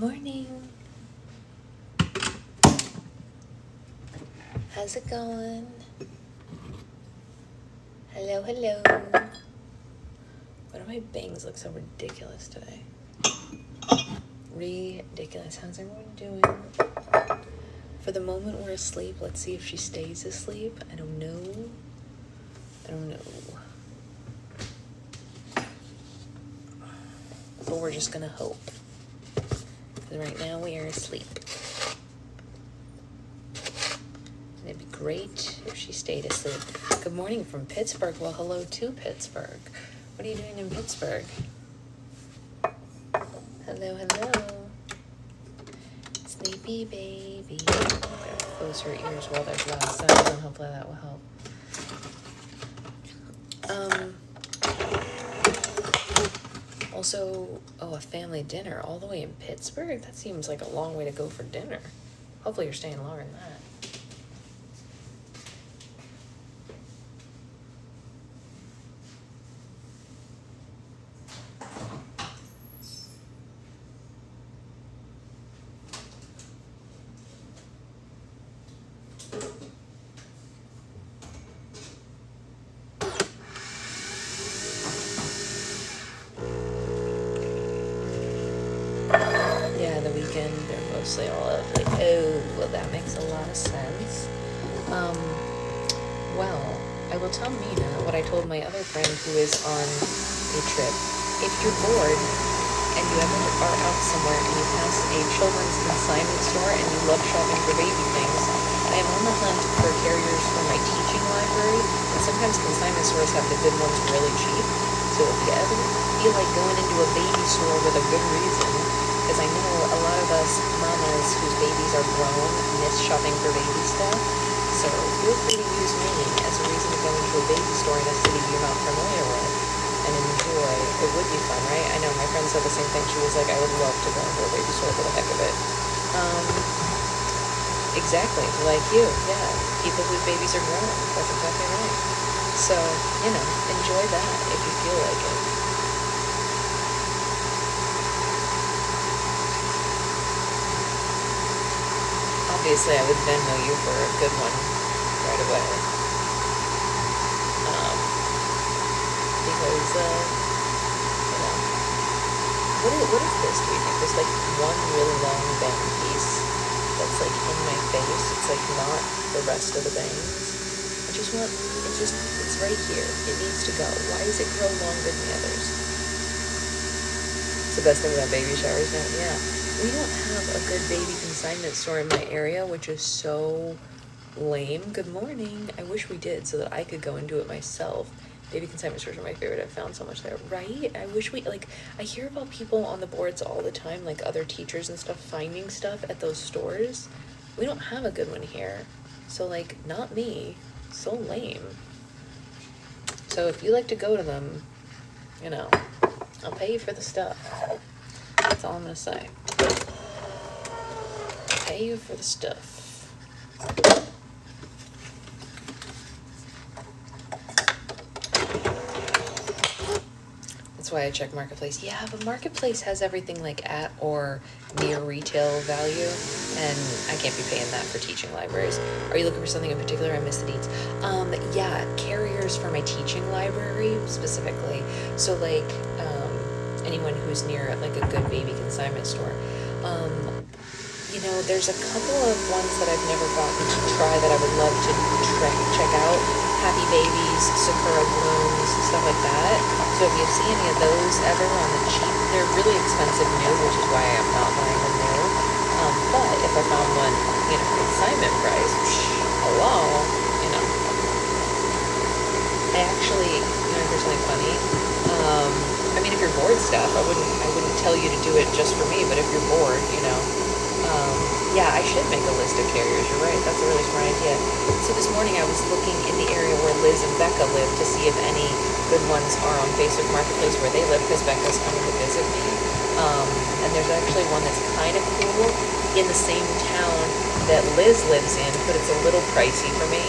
morning. How's it going? Hello, hello. Why do my bangs look so ridiculous today? Ridiculous. How's everyone doing? For the moment we're asleep, let's see if she stays asleep. I don't know. But we're just gonna hope. Because right now we are asleep. And it'd be great if she stayed asleep. Good morning from Pittsburgh. Well, hello to Pittsburgh. What are you doing in Pittsburgh? Hello, hello. Sleepy baby. I'm gonna close her ears while there's loud sounds, and hopefully that will help. Also, a family dinner all the way in Pittsburgh? That seems like a long way to go for dinner. Hopefully you're staying longer than that. They're mostly all lovely. Oh, well, that makes a lot of sense. Well, I will tell Mina what I told my other friend who is on a trip. If you're bored and you ever are out somewhere and you pass a children's consignment store and you love shopping for baby things, I am on the hunt for carriers for my teaching library, and sometimes consignment stores have the good ones really cheap. So if you ever feel like going into a baby store with a good reason, because I know a lot of us mamas whose babies are grown miss shopping for baby stuff, so feel free to use me as a reason to go into a baby store in a city you're not familiar with and enjoy. It would be fun, right? I know my friend said the same thing. She was like, I would love to go into a baby store for the heck of it. Exactly, like you, yeah. People whose babies are grown. That's exactly right. So, enjoy that if you feel like it. Obviously, I would Venmo you for a good one right away. Because, what is this, do you think? There's like one really long bang piece that's like in my face. It's like not the rest of the bangs. I just want, it's right here. It needs to go. Why does it grow longer than the others? It's the best thing about baby showers now. Yeah. We don't have a good baby consignment store in my area, which is so lame. Good morning. I wish we did so that I could go and do it myself. Baby consignment stores are my favorite. I've found so much there, right? I wish we, I hear about people on the boards all the time, like other teachers and stuff, finding stuff at those stores. We don't have a good one here. So, not me. So lame. So if you like to go to them, I'll pay you for the stuff. That's all I'm gonna say. Pay you for the stuff. That's why I check Marketplace. Yeah, but Marketplace has everything at or near retail value, and I can't be paying that for teaching libraries. Are you looking for something in particular? I missed the deeds. Yeah, carriers for my teaching library specifically. So anyone who's near a good baby consignment store. There's a couple of ones that I've never gotten to try that I would love to check out. Happy Babies, Sakura Blooms, stuff like that. So if you see any of those ever on the cheap, they're really expensive new, which is why I'm not buying them new. But if I found one, consignment price, hello, I actually, here's something funny. If you're bored stuff, I wouldn't tell you to do it just for me, but if you're bored, yeah, I should make a list of carriers. You're right. That's a really smart idea. So this morning I was looking in the area where Liz and Becca live to see if any good ones are on Facebook Marketplace where they live, because Becca's coming to visit me. And there's actually one that's kind of cool in the same town that Liz lives in, but it's a little pricey for me.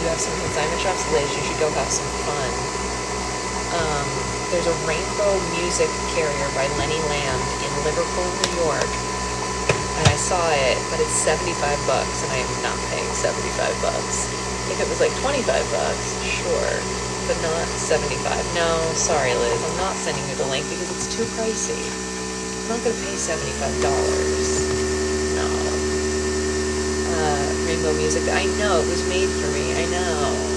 You have some consignment shops, Liz. You should go have some fun. There's a rainbow music carrier by Lenny Lamb in Liverpool, New York, and I saw it, but it's $75, and I am not paying $75. If it was like $25, sure, but not 75. No, sorry, Liz, I'm not sending you the link because it's too pricey. I'm not gonna pay $75. No. Rainbow music. I know, it was made for me. I know.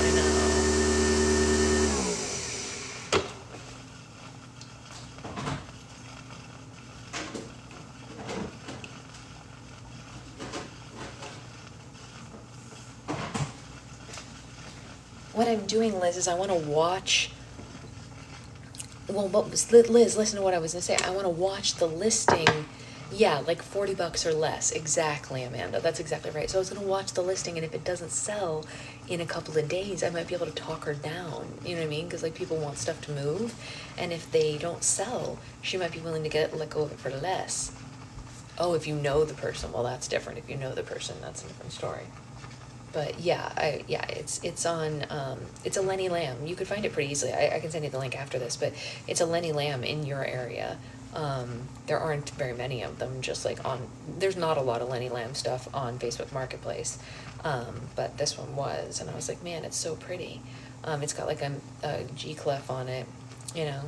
What I'm doing, Liz, is I want to watch. Well, Liz, listen to what I was gonna say. I want to watch the listing. Yeah, like $40 or less. Exactly, Amanda. That's exactly right. So I was gonna watch the listing, and if it doesn't sell in a couple of days, I might be able to talk her down. You know what I mean? Because like people want stuff to move, and if they don't sell, she might be willing to let go of it for less. Oh, if you know the person, well, that's different. If you know the person, that's a different story. But yeah, it's on, it's a Lenny Lamb. You could find it pretty easily. I can send you the link after this, but it's a Lenny Lamb in your area. There aren't very many of them, just like there's not a lot of Lenny Lamb stuff on Facebook Marketplace. But this one was, and I was like, man, it's so pretty. It's got like a G clef on it, you know.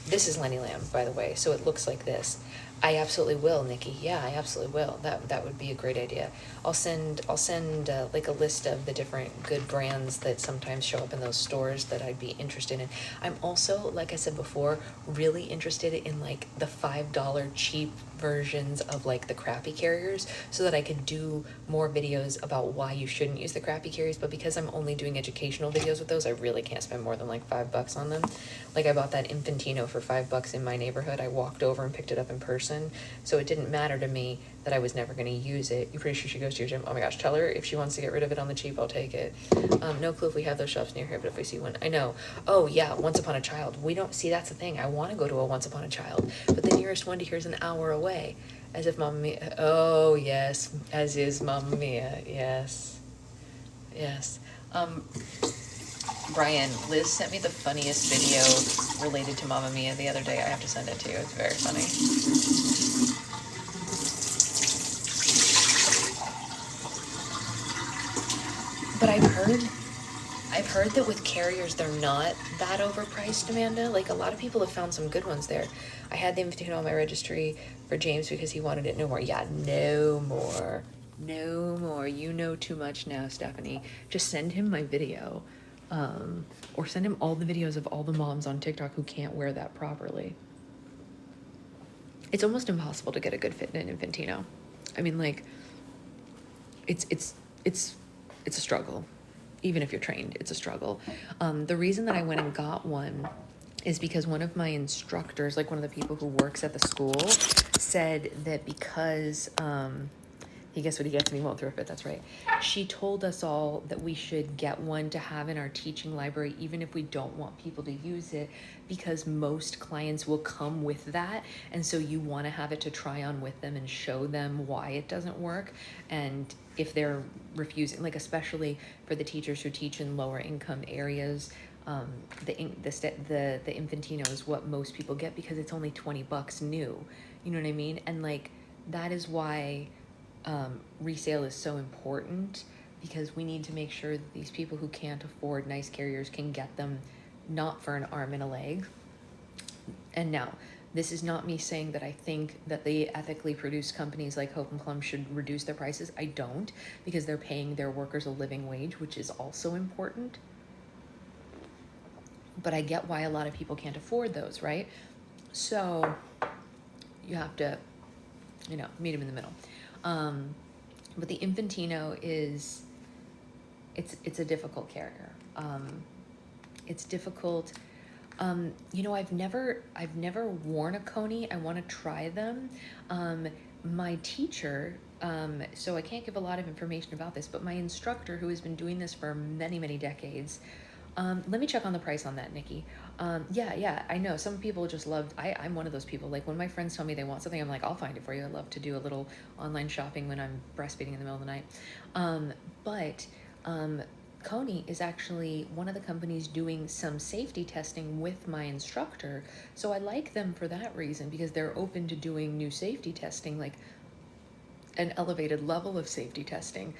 This is Lenny Lamb, by the way, so it looks like this. I absolutely will, Nikki. Yeah, I absolutely will. That would be a great idea. I'll send like a list of the different good brands that sometimes show up in those stores that I'd be interested in. I'm also, like I said before, really interested in like the $5 cheap versions of like the crappy carriers, so that I could do more videos about why you shouldn't use the crappy carriers. But because I'm only doing educational videos with those, I really can't spend more than like $5 on them. Like I bought that Infantino for $5 in my neighborhood. I walked over and picked it up in person, so it didn't matter to me that I was never going to use it. You're pretty sure she goes to your gym? Oh my gosh, tell her if she wants to get rid of it on the cheap, I'll take it. No clue if we have those shops near here, but if we see one, I know. Oh yeah, Once Upon a Child. We don't see, that's the thing. I want to go to a Once Upon a Child, but the nearest one to here is an hour away. As if Mamma Mia. Oh yes, as is Mamma Mia. Yes, yes. Brian, Liz sent me the funniest video related to Mamma Mia the other day. I have to send it to you. It's very funny. But I've heard that with carriers, they're not that overpriced, Amanda. Like, a lot of people have found some good ones there. I had the Infantino on my registry for James because he wanted it no more. Yeah, no more. No more. You know too much now, Stephanie. Just send him my video. Or send him all the videos of all the moms on TikTok who can't wear that properly. It's almost impossible to get a good fit in an Infantino. I mean, like, it's a struggle. Even if you're trained, it's a struggle. The reason that I went and got one is because one of my instructors, like one of the people who works at the school, said that because he gets what he gets and he won't throw a fit, that's right. She told us all that we should get one to have in our teaching library, even if we don't want people to use it, because most clients will come with that. And so you want to have it to try on with them and show them why it doesn't work. And if they're refusing, like especially for the teachers who teach in lower income areas, the Infantino is what most people get because it's only $20 new. You know what I mean? And like, that is why resale is so important, because we need to make sure that these people who can't afford nice carriers can get them, not for an arm and a leg. And now, this is not me saying that I think that the ethically produced companies like Hope and Plum should reduce their prices. I don't, because they're paying their workers a living wage, which is also important. But I get why a lot of people can't afford those, right? So you have to, meet them in the middle. But the Infantino is, it's a difficult carrier. It's difficult. I've never worn a Coney. I want to try them. My teacher, so I can't give a lot of information about this, but my instructor, who has been doing this for many, many decades, let me check on the price on that, Nikki. Yeah, I know some people just love, I'm one of those people. Like when my friends tell me they want something, I'm like, I'll find it for you. I love to do a little online shopping when I'm breastfeeding in the middle of the night. But Coney is actually one of the companies doing some safety testing with my instructor. So I like them for that reason, because they're open to doing new safety testing. Like, an elevated level of safety testing.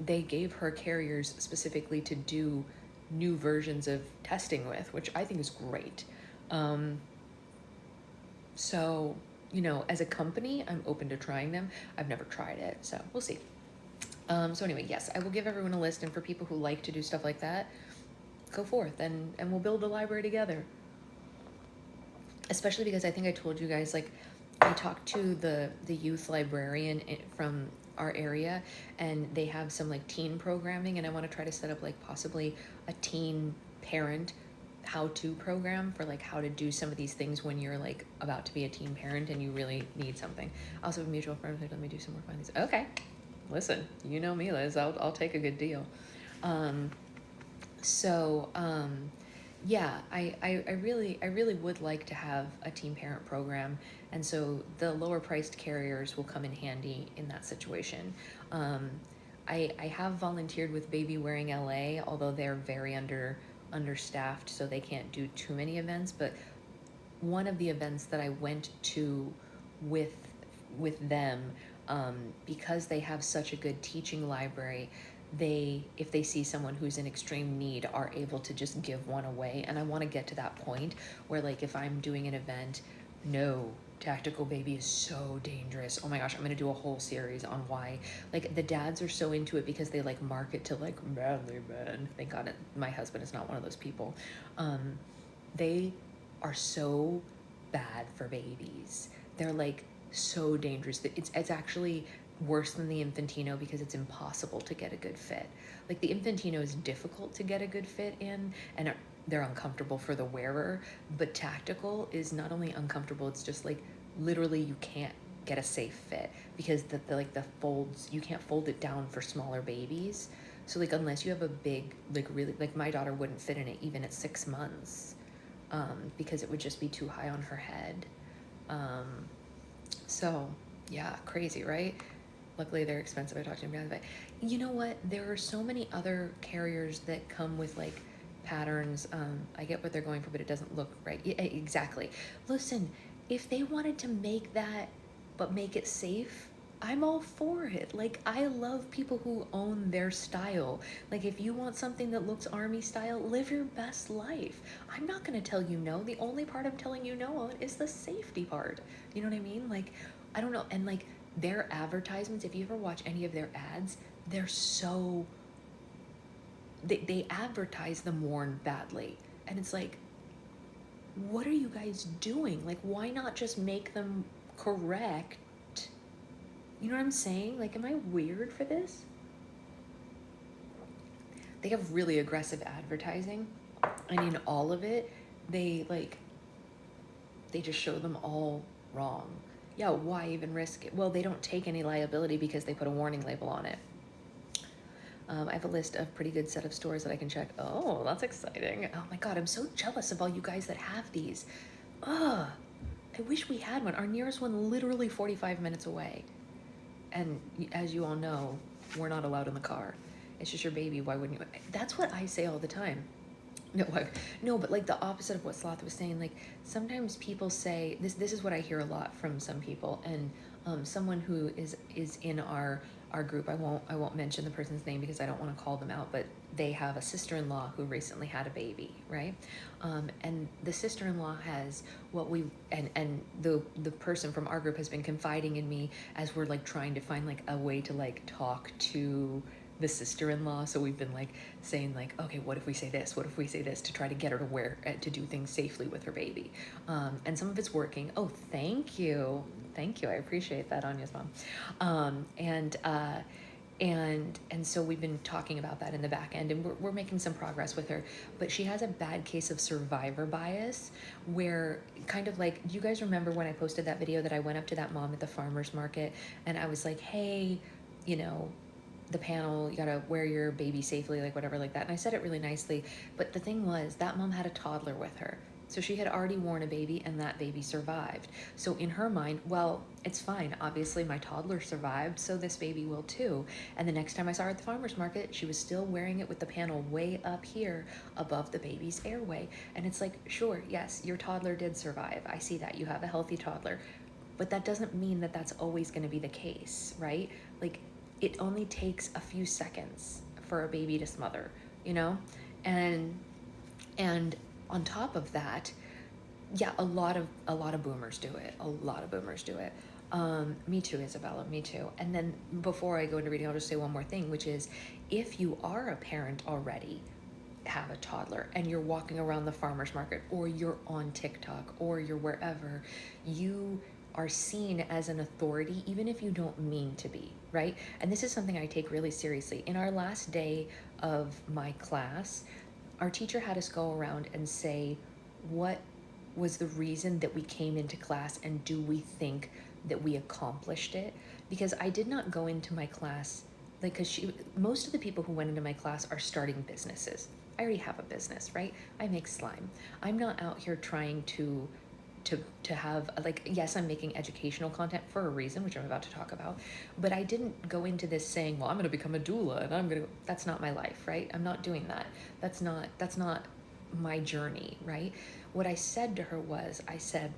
They gave her carriers specifically to do new versions of testing with, which I think is great. So, you know, as a company, I'm open to trying them. I've never tried it, so we'll see. So anyway, yes, I will give everyone a list, and for people who like to do stuff like that, go forth and we'll build a library together. Especially because I think I told you guys, like, I talked to the youth librarian from our area, and they have some like teen programming, and I want to try to set up like possibly a teen parent how-to program for like how to do some of these things when you're like about to be a teen parent and you really need something. I also have a mutual friend who's like, let me do some more findings. Okay, listen, you know me, Liz, I'll take a good deal. Yeah, I really would like to have a teen parent program, and so the lower priced carriers will come in handy in that situation. I have volunteered with Baby Wearing LA, although they're very understaffed, so they can't do too many events. But one of the events that I went to with them, because they have such a good teaching library, if they see someone who's in extreme need, are able to just give one away. And I want to get to that point where, like, if I'm doing an event, no, tactical baby is so dangerous. Oh my gosh, I'm gonna do a whole series on why, like, the dads are so into it because they like market to like manly men. Thank God my husband is not one of those people. They are so bad for babies. They're like so dangerous. It's actually worse than the Infantino because it's impossible to get a good fit. Like, the Infantino is difficult to get a good fit in, and they're uncomfortable for the wearer, but tactical is not only uncomfortable, it's just like literally you can't get a safe fit because the folds, you can't fold it down for smaller babies. So like, unless you have a big, like, really, like, my daughter wouldn't fit in it even at 6 months, because it would just be too high on her head. So yeah, crazy, right? Luckily, they're expensive. I talked to them about it. You know what? There are so many other carriers that come with like patterns. I get what they're going for, but it doesn't look right. Yeah, exactly. Listen, if they wanted to make that, but make it safe, I'm all for it. Like, I love people who own their style. Like, if you want something that looks army style, live your best life. I'm not going to tell you no. The only part I'm telling you no on is the safety part. You know what I mean? Like, I don't know. And like, their advertisements, if you ever watch any of their ads, they're so, they advertise them worn badly, and it's like, what are you guys doing? Like, why not just make them correct? You know what I'm saying? Like, am I weird for this? They have really aggressive advertising, and in all of it, they just show them all wrong. Yeah, why even risk it? Well, they don't take any liability because they put a warning label on it. I have a list of pretty good set of stores that I can check. Oh, that's exciting. Oh my God, I'm so jealous of all you guys that have these. Ugh, I wish we had one. Our nearest one literally 45 minutes away. And as you all know, we're not allowed in the car. It's just your baby, why wouldn't you? That's what I say all the time. No, but like the opposite of what Sloth was saying. Like, sometimes people say this is what I hear a lot from some people, and someone who is in our group. I won't mention the person's name because I don't want to call them out, but they have a sister-in-law who recently had a baby, right? And the sister-in-law has and the person from our group has been confiding in me as we're like trying to find like a way to like talk to the sister-in-law. So we've been like saying like, okay, what if we say this? What if we say this, to try to get her to do things safely with her baby? And some of it's working. Oh, thank you. I appreciate that, Anya's mom. And so we've been talking about that in the back end, and we're making some progress with her. But she has a bad case of survivor bias, where kind of like, do you guys remember when I posted that video that I went up to that mom at the farmer's market and I was like, hey, you know, the panel, you gotta wear your baby safely, like whatever, like that. And I said it really nicely, but the thing was, that mom had a toddler with her. So she had already worn a baby, and that baby survived. So in her mind, well, it's fine. Obviously my toddler survived, so this baby will too. And the next time I saw her at the farmer's market, she was still wearing it with the panel way up here above the baby's airway. And it's like, sure, yes, your toddler did survive. I see that. You have a healthy toddler. but that doesn't mean that that's always going to be the case, right? Like, it only takes a few seconds for a baby to smother, you know? And on top of that, yeah, a lot of boomers do it. A lot of boomers do it. Me too, Isabella, me too. And then before I go into reading, I'll just say one more thing, which is, if you are a parent already, have a toddler, and you're walking around the farmer's market, or you're on TikTok, or you're wherever, you are seen as an authority, even if you don't mean to be, right? And this is something I take really seriously. In our last day of my class, our teacher had us go around and say, what was the reason that we came into class, and do we think that we accomplished it? Because I did not go into my class, like, because most of the people who went into my class are starting businesses. I already have a business, right? I make slime. I'm not out here trying to have, like, yes, I'm making educational content for a reason, which I'm about to talk about, but I didn't go into this saying, well, I'm going to become a doula and I'm going to, that's not my life, right? I'm not doing that. That's not my journey, right? What I said to her was, I said,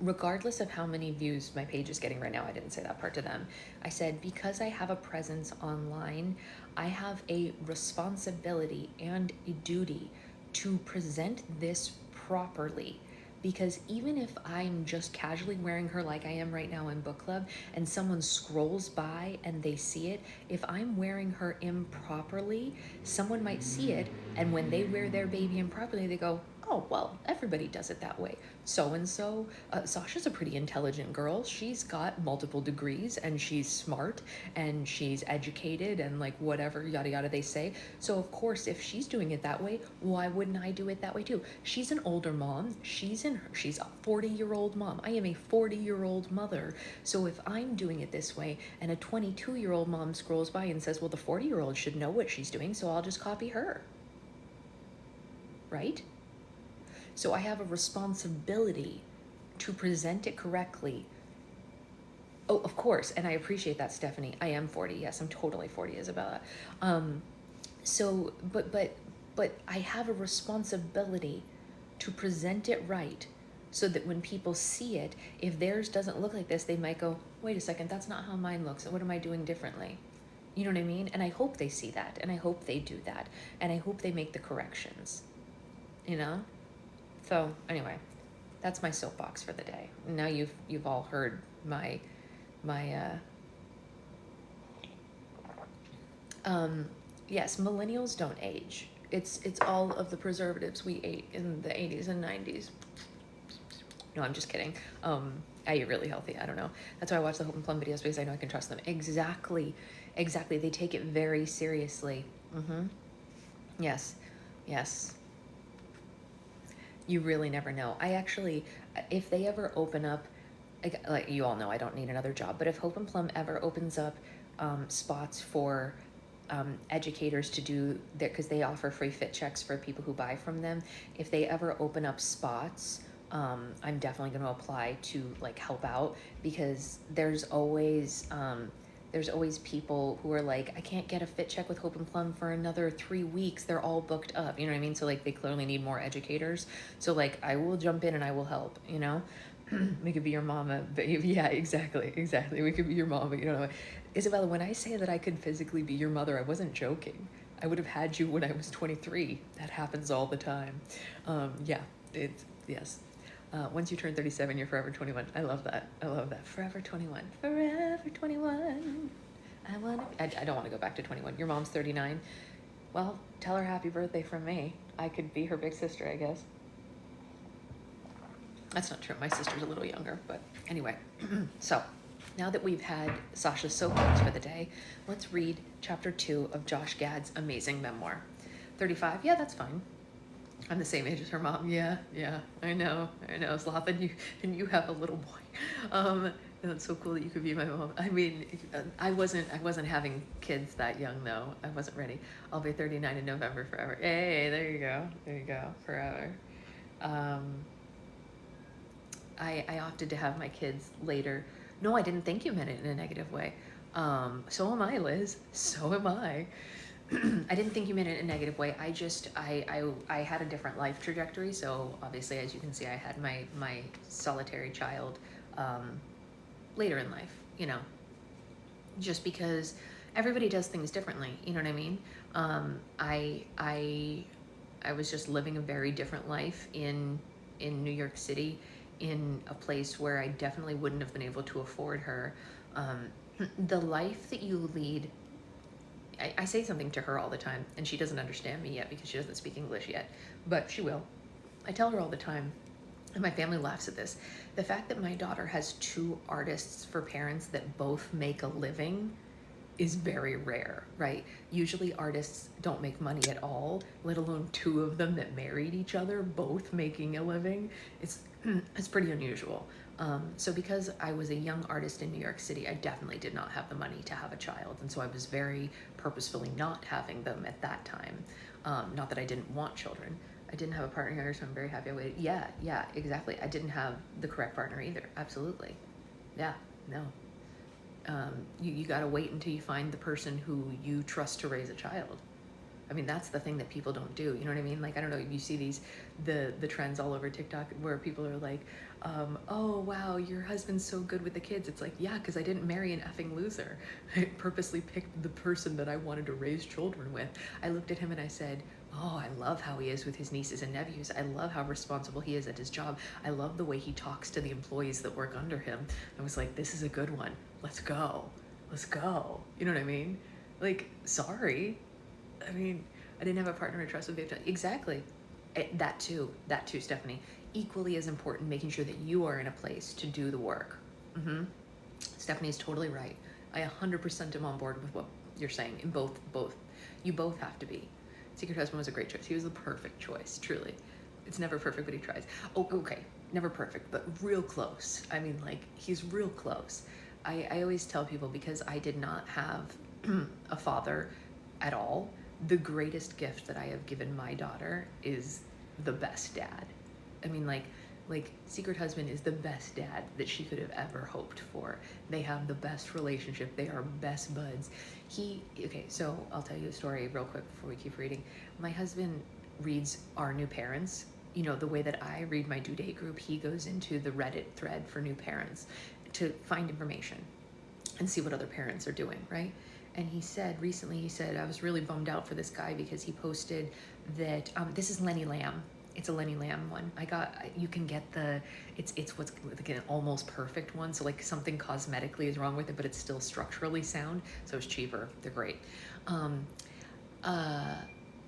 regardless of how many views my page is getting right now, I didn't say that part to them. I said, because I have a presence online, I have a responsibility and a duty to present this properly. Because even if I'm just casually wearing her like I am right now in book club, and someone scrolls by and they see it, if I'm wearing her improperly, someone might see it, and when they wear their baby improperly, they go, oh, well, everybody does it that way. So-and-so, Sasha's a pretty intelligent girl. She's got multiple degrees, and she's smart, and she's educated, and like whatever, yada yada they say. So of course, if she's doing it that way, why wouldn't I do it that way too? She's an older mom. She's a 40-year-old mom. I am a 40-year-old mother. So if I'm doing it this way, and a 22-year-old mom scrolls by and says, well, the 40-year-old should know what she's doing, so I'll just copy her. Right? So I have a responsibility to present it correctly. Oh, of course, and I appreciate that, Stephanie. I am 40. Yes, I'm totally 40, Isabella. So, but I have a responsibility to present it right, so that when people see it, if theirs doesn't look like this, they might go, wait a second, that's not how mine looks. What am I doing differently? You know what I mean? And I hope they see that, and I hope they do that, and I hope they make the corrections, you know? So anyway, that's my soapbox for the day. Now you've all heard my yes, millennials don't age. It's all of the preservatives we ate in the 80s and 90s. No, I'm just kidding. I eat really healthy. I don't know. That's why I watch the Hope and Plum videos, because I know I can trust them. Exactly. They take it very seriously. Yes. You really never know. I actually, if they ever open up, like you all know, I don't need another job, but if Hope and Plum ever opens up spots for educators to do that, because they offer free fit checks for people who buy from them, if they ever open up spots, I'm definitely going to apply to like help out, because there's always people who are like, I can't get a fit check with Hope and Plum for another 3 weeks. They're all booked up. You know what I mean? So like they clearly need more educators. So like I will jump in and I will help, you know? We could be your mama, but yeah, exactly. We could be your mama, you know. Isabella, when I say that I could physically be your mother, I wasn't joking. I would have had you when I was 23. That happens all the time. Yes. Once you turn 37, you're forever 21. I love that. Forever 21. Forever 21. I don't want to go back to 21. Your mom's 39. Well, tell her happy birthday from me. I could be her big sister, I guess. That's not true. My sister's a little younger, but anyway. So now that we've had Sasha's soapbox for the day, let's read chapter 2 of Josh Gad's amazing memoir. 35? Yeah, that's fine. I'm the same age as her mom. Yeah, I know. Sloth, and you have a little boy. It's so cool that you could be my mom. I mean, I wasn't having kids that young though. I wasn't ready. I'll be 39 in November forever. Hey, there you go, forever. I opted to have my kids later. No, I didn't think you meant it in a negative way. So am I, Liz. So am I. I didn't think you meant it in a negative way. I had a different life trajectory. So obviously, as you can see, I had my solitary child later in life, you know, just because everybody does things differently, you know what I mean? I was just living a very different life in New York City, in a place where I definitely wouldn't have been able to afford her. The life that you lead, I say something to her all the time, and she doesn't understand me yet because she doesn't speak English yet, but she will. I tell her all the time, and my family laughs at this, the fact that my daughter has two artists for parents that both make a living is very rare, right? Usually artists don't make money at all, let alone two of them that married each other, both making a living. It's pretty unusual. So because I was a young artist in New York City, I definitely did not have the money to have a child. And so I was very purposefully not having them at that time. Not that I didn't want children. I didn't have a partner here, so I'm very happy I waited. Yeah, exactly. I didn't have the correct partner either. Absolutely. Yeah, no. You got to wait until you find the person who you trust to raise a child. I mean, that's the thing that people don't do. You know what I mean? Like, I don't know, you see the trends all over TikTok where people are like, oh, wow, your husband's so good with the kids. It's like, yeah, because I didn't marry an effing loser. I purposely picked the person that I wanted to raise children with. I looked at him and I said, oh, I love how he is with his nieces and nephews. I love how responsible he is at his job. I love the way he talks to the employees that work under him. I was like, this is a good one. Let's go. You know what I mean? Like, sorry. I mean, I didn't have a partner to trust with. Exactly. That too, Stephanie. Equally as important, making sure that you are in a place to do the work. Stephanie's totally right. I 100% am on board with what you're saying. In both, you both have to be. Secret Husband was a great choice. He was the perfect choice, truly. It's never perfect, but he tries. Oh, okay, never perfect, but real close. I mean, like, he's real close. I always tell people, because I did not have a father at all, the greatest gift that I have given my daughter is the best dad. I mean, like Secret Husband is the best dad that she could have ever hoped for. They have the best relationship. They are best buds. Okay, so I'll tell you a story real quick before we keep reading. My husband reads Our New Parents. You know, the way that I read my due date group, he goes into the Reddit thread for new parents to find information and see what other parents are doing, right? And he said recently, I was really bummed out for this guy because he posted that, this is Lenny Lamb. It's a Lenny Lamb one. You can get it's what's like an almost perfect one. So like something cosmetically is wrong with it, but it's still structurally sound. So it's cheaper. They're great.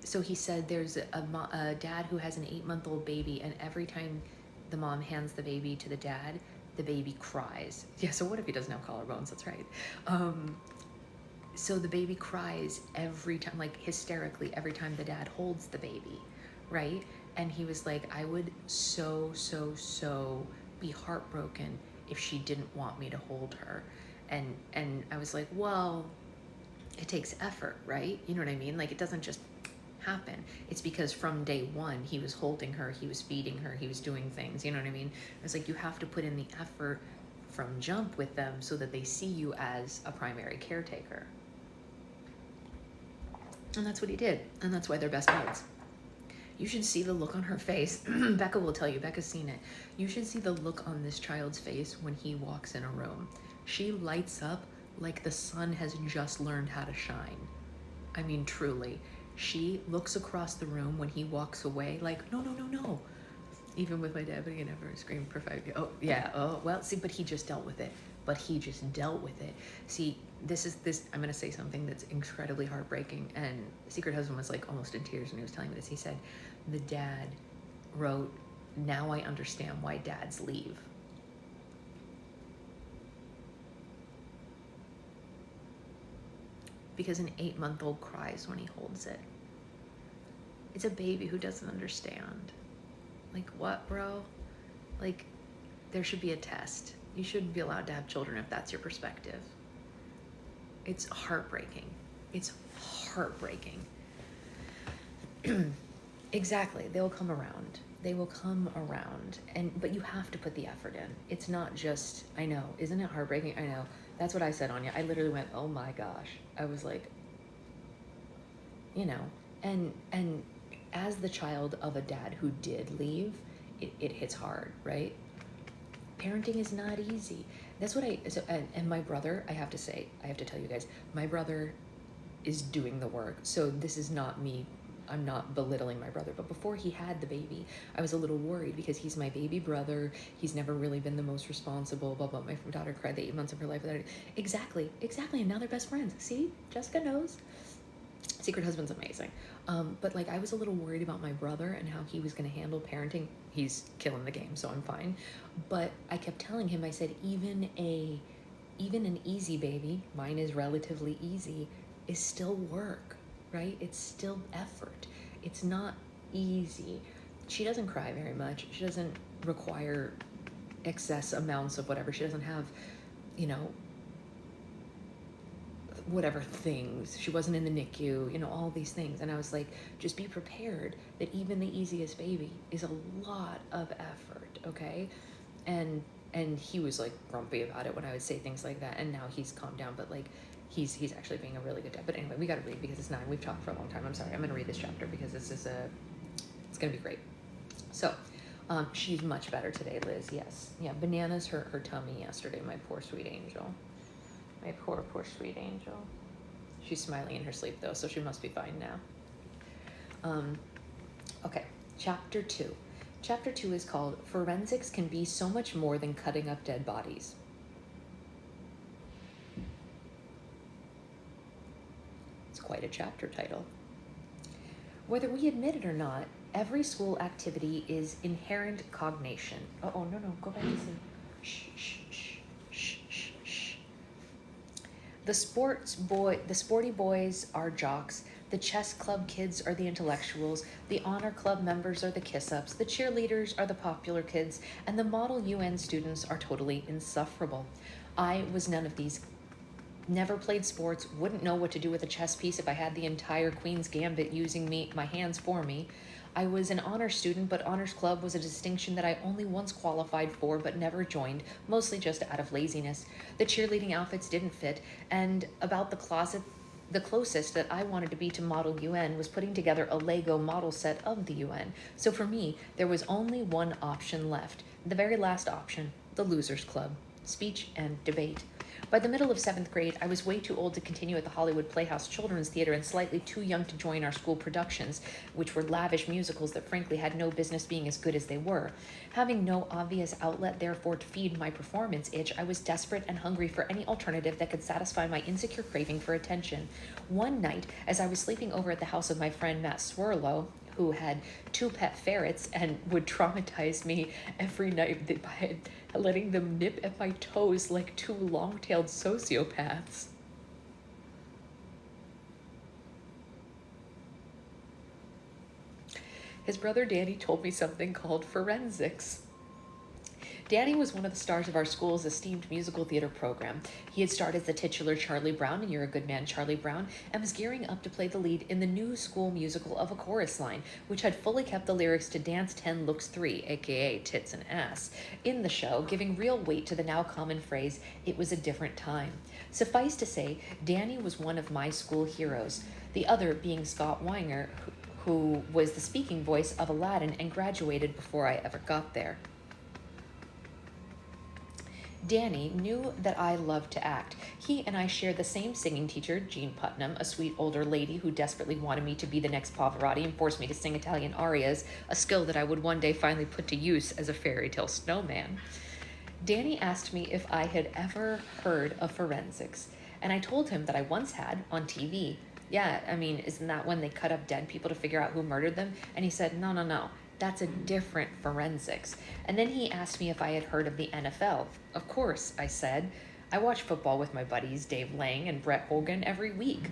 So he said there's a dad who has an 8-month-old baby, and every time the mom hands the baby to the dad, the baby cries. Yeah, so what if he doesn't have collarbones? That's right. So the baby cries every time, like hysterically, every time the dad holds the baby, right? And he was like, I would so be heartbroken if she didn't want me to hold her. And I was like, well, it takes effort, right? You know what I mean? Like, it doesn't just happen. It's because from day one, he was holding her, he was feeding her, he was doing things, you know what I mean? I was like, you have to put in the effort from jump with them so that they see you as a primary caretaker. And that's what he did. And that's why they're best buds. You should see the look on her face. Becca will tell you, Becca's seen it. You should see the look on this child's face when he walks in a room. She lights up like the sun has just learned how to shine. I mean, truly. She looks across the room when he walks away like, no. Even with my dad, but he never screamed for 5 years. Oh, yeah. Oh, well, see, but he just dealt with it. See, I'm going to say something that's incredibly heartbreaking. And Secret Husband was like almost in tears when he was telling me this. He said, the dad wrote, now I understand why dads leave. Because an 8-month-old cries when he holds it. It's a baby who doesn't understand. Like, what, bro? Like, there should be a test. You shouldn't be allowed to have children if that's your perspective. It's heartbreaking. It's heartbreaking. Exactly. They'll come around. They will come around. But you have to put the effort in. It's not just, I know. Isn't it heartbreaking? I know. That's what I said, Anya. I literally went, oh my gosh. I was like, you know, and as the child of a dad who did leave, it hits hard, right? Parenting is not easy. That's what and my brother, I have to tell you guys, my brother is doing the work. So this is not me. I'm not belittling my brother, but before he had the baby, I was a little worried because he's my baby brother. He's never really been the most responsible, blah, blah. My daughter cried the 8 months of her life without it. Exactly. And now they're best friends. See, Jessica knows. Secret Husband's amazing. But like, I was a little worried about my brother and how he was going to handle parenting. He's killing the game, so I'm fine. But I kept telling him, I said, even an easy baby, mine is relatively easy, is still work, right? It's still effort. It's not easy. She doesn't cry very much. She doesn't require excess amounts of whatever. She doesn't have, you know, whatever things. She wasn't in the NICU, you know, all these things. And I was like, just be prepared that even the easiest baby is a lot of effort, okay? And he was like grumpy about it when I would say things like that. And now he's calmed down, but like, he's actually being a really good dad. But anyway, we got to read because it's 9. We've talked for a long time. I'm sorry. I'm going to read this chapter because it's going to be great. So, she's much better today, Liz. Yes. Yeah. Bananas hurt her tummy yesterday. My poor sweet angel. My poor sweet angel. She's smiling in her sleep though, so she must be fine now. Okay. Chapter 2. Chapter 2 is called Forensics Can Be So Much More Than Cutting Up Dead Bodies. Quite a chapter title. Whether we admit it or not, every school activity is inherent cognation. Oh, no, go back to sleep. Shh. The sporty boys are jocks. The chess club kids are the intellectuals. The honor club members are the kiss-ups. The cheerleaders are the popular kids. And the model UN students are totally insufferable. I was none of these. Never played sports, wouldn't know what to do with a chess piece if I had the entire Queen's Gambit using my hands for me. I was an honors student, but honors club was a distinction that I only once qualified for but never joined, mostly just out of laziness. The cheerleading outfits didn't fit, and about the closest that I wanted to be to model UN was putting together a Lego model set of the UN. So for me, there was only one option left, the very last option, the losers club, speech and debate. By the middle of 7th grade, I was way too old to continue at the Hollywood Playhouse Children's Theater and slightly too young to join our school productions, which were lavish musicals that frankly had no business being as good as they were. Having no obvious outlet, therefore, to feed my performance itch, I was desperate and hungry for any alternative that could satisfy my insecure craving for attention. One night, as I was sleeping over at the house of my friend Matt Swirlo, who had 2 pet ferrets and would traumatize me every night by letting them nip at my toes like 2 long-tailed sociopaths. His brother Danny told me something called forensics. Danny was one of the stars of our school's esteemed musical theater program. He had starred as the titular Charlie Brown in You're a Good Man, Charlie Brown, and was gearing up to play the lead in the new school musical of A Chorus Line, which had fully kept the lyrics to Dance 10 Looks 3, aka Tits and Ass, in the show, giving real weight to the now common phrase, it was a different time. Suffice to say, Danny was one of my school heroes, the other being Scott Weinger, who was the speaking voice of Aladdin and graduated before I ever got there. Danny knew that I loved to act. He and I shared the same singing teacher, Jean Putnam, a sweet older lady who desperately wanted me to be the next Pavarotti and forced me to sing Italian arias, a skill that I would one day finally put to use as a fairy tale snowman. Danny asked me if I had ever heard of forensics, and I told him that I once had on TV. Yeah, I mean, isn't that when they cut up dead people to figure out who murdered them? And he said, no. That's a different forensics. And then he asked me if I had heard of the NFL. Of course, I said. I watch football with my buddies Dave Lang and Brett Hogan every week.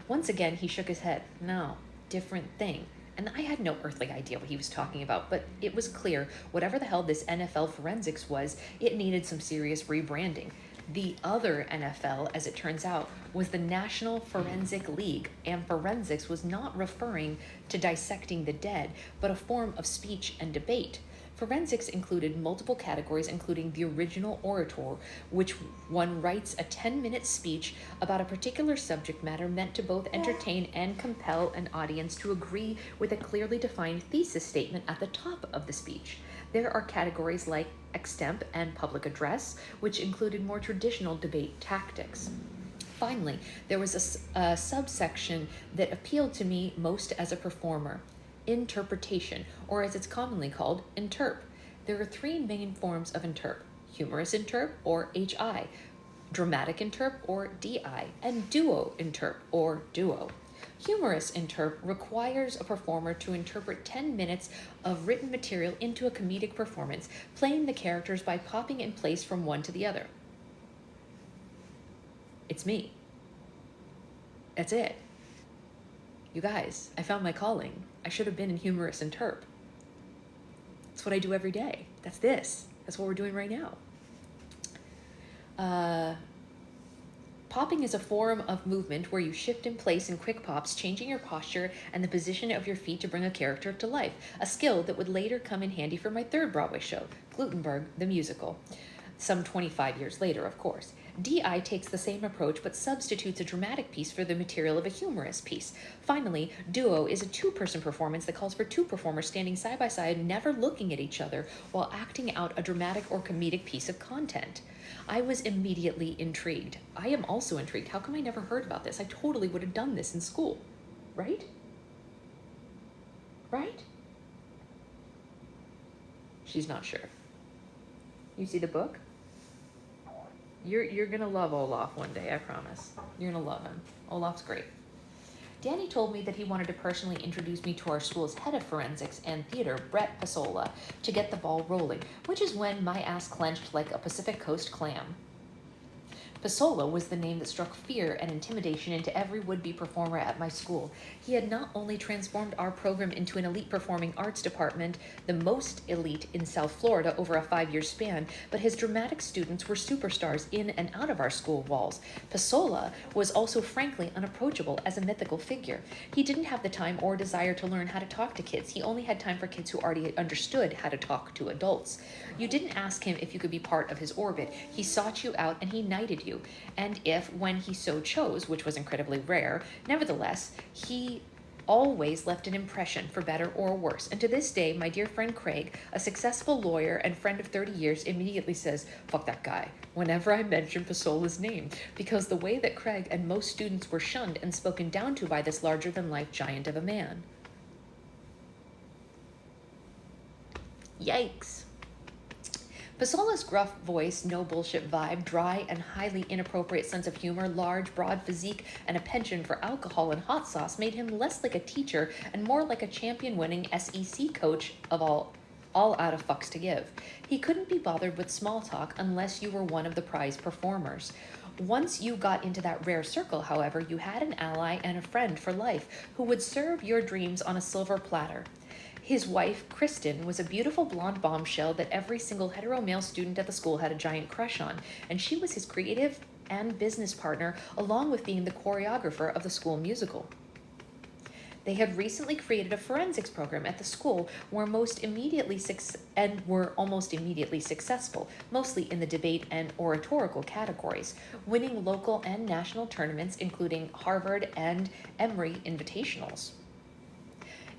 Once again, he shook his head. No, different thing. And I had no earthly idea what he was talking about, but it was clear whatever the hell this NFL forensics was, it needed some serious rebranding. The other NFL, as it turns out, was the National Forensic League, and forensics was not referring to dissecting the dead, but a form of speech and debate. Forensics included multiple categories, including the original orator, which one writes a 10-minute speech about a particular subject matter meant to both entertain and compel an audience to agree with a clearly defined thesis statement at the top of the speech. There are categories like extemp and public address, which included more traditional debate tactics. Finally, there was a subsection that appealed to me most as a performer: interpretation, or as it's commonly called, interp. There are three main forms of interp: humorous interp, or HI, dramatic interp, or DI, and duo interp, or duo. Humorous interp requires a performer to interpret 10 minutes of written material into a comedic performance, playing the characters by popping in place from one to the other. It's me. That's it. You guys, I found my calling. I should have been in humorous interp. That's what I do every day. That's this. That's what we're doing right now. Popping is a form of movement where you shift in place in quick pops, changing your posture and the position of your feet to bring a character to life, a skill that would later come in handy for my third Broadway show, Glutenberg the Musical, some 25 years later, of course. DI takes the same approach but substitutes a dramatic piece for the material of a humorous piece. Finally, duo is a two-person performance that calls for two performers standing side by side, never looking at each other, while acting out a dramatic or comedic piece of content. I was immediately intrigued. I am also intrigued. How come I never heard about this? I totally would have done this in school, right? Right? She's not sure. You see the book? You're gonna love Olaf one day, I promise. You're gonna love him. Olaf's great. Danny told me that he wanted to personally introduce me to our school's head of forensics and theater, Brett Pasola, to get the ball rolling, which is when my ass clenched like a Pacific Coast clam. Pasola was the name that struck fear and intimidation into every would-be performer at my school. He had not only transformed our program into an elite performing arts department, the most elite in South Florida over a 5-year span, but his dramatic students were superstars in and out of our school walls. Pasola was also frankly unapproachable as a mythical figure. He didn't have the time or desire to learn how to talk to kids. He only had time for kids who already understood how to talk to adults. You didn't ask him if you could be part of his orbit. He sought you out and he knighted you. And if, when he so chose, which was incredibly rare, nevertheless, he always left an impression, for better or worse. And to this day, my dear friend Craig, a successful lawyer and friend of 30 years, immediately says, "Fuck that guy," whenever I mention Pasola's name, because the way that Craig and most students were shunned and spoken down to by this larger-than-life giant of a man. Yikes. Pasola's gruff voice, no bullshit vibe, dry and highly inappropriate sense of humor, large, broad physique, and a penchant for alcohol and hot sauce made him less like a teacher and more like a champion-winning SEC coach of all out of fucks to give. He couldn't be bothered with small talk unless you were one of the prize performers. Once you got into that rare circle, however, you had an ally and a friend for life who would serve your dreams on a silver platter. His wife, Kristen, was a beautiful blonde bombshell that every single hetero male student at the school had a giant crush on, and she was his creative and business partner, along with being the choreographer of the school musical. They had recently created a forensics program at the school were almost immediately successful, mostly in the debate and oratorical categories, winning local and national tournaments, including Harvard and Emory invitationals.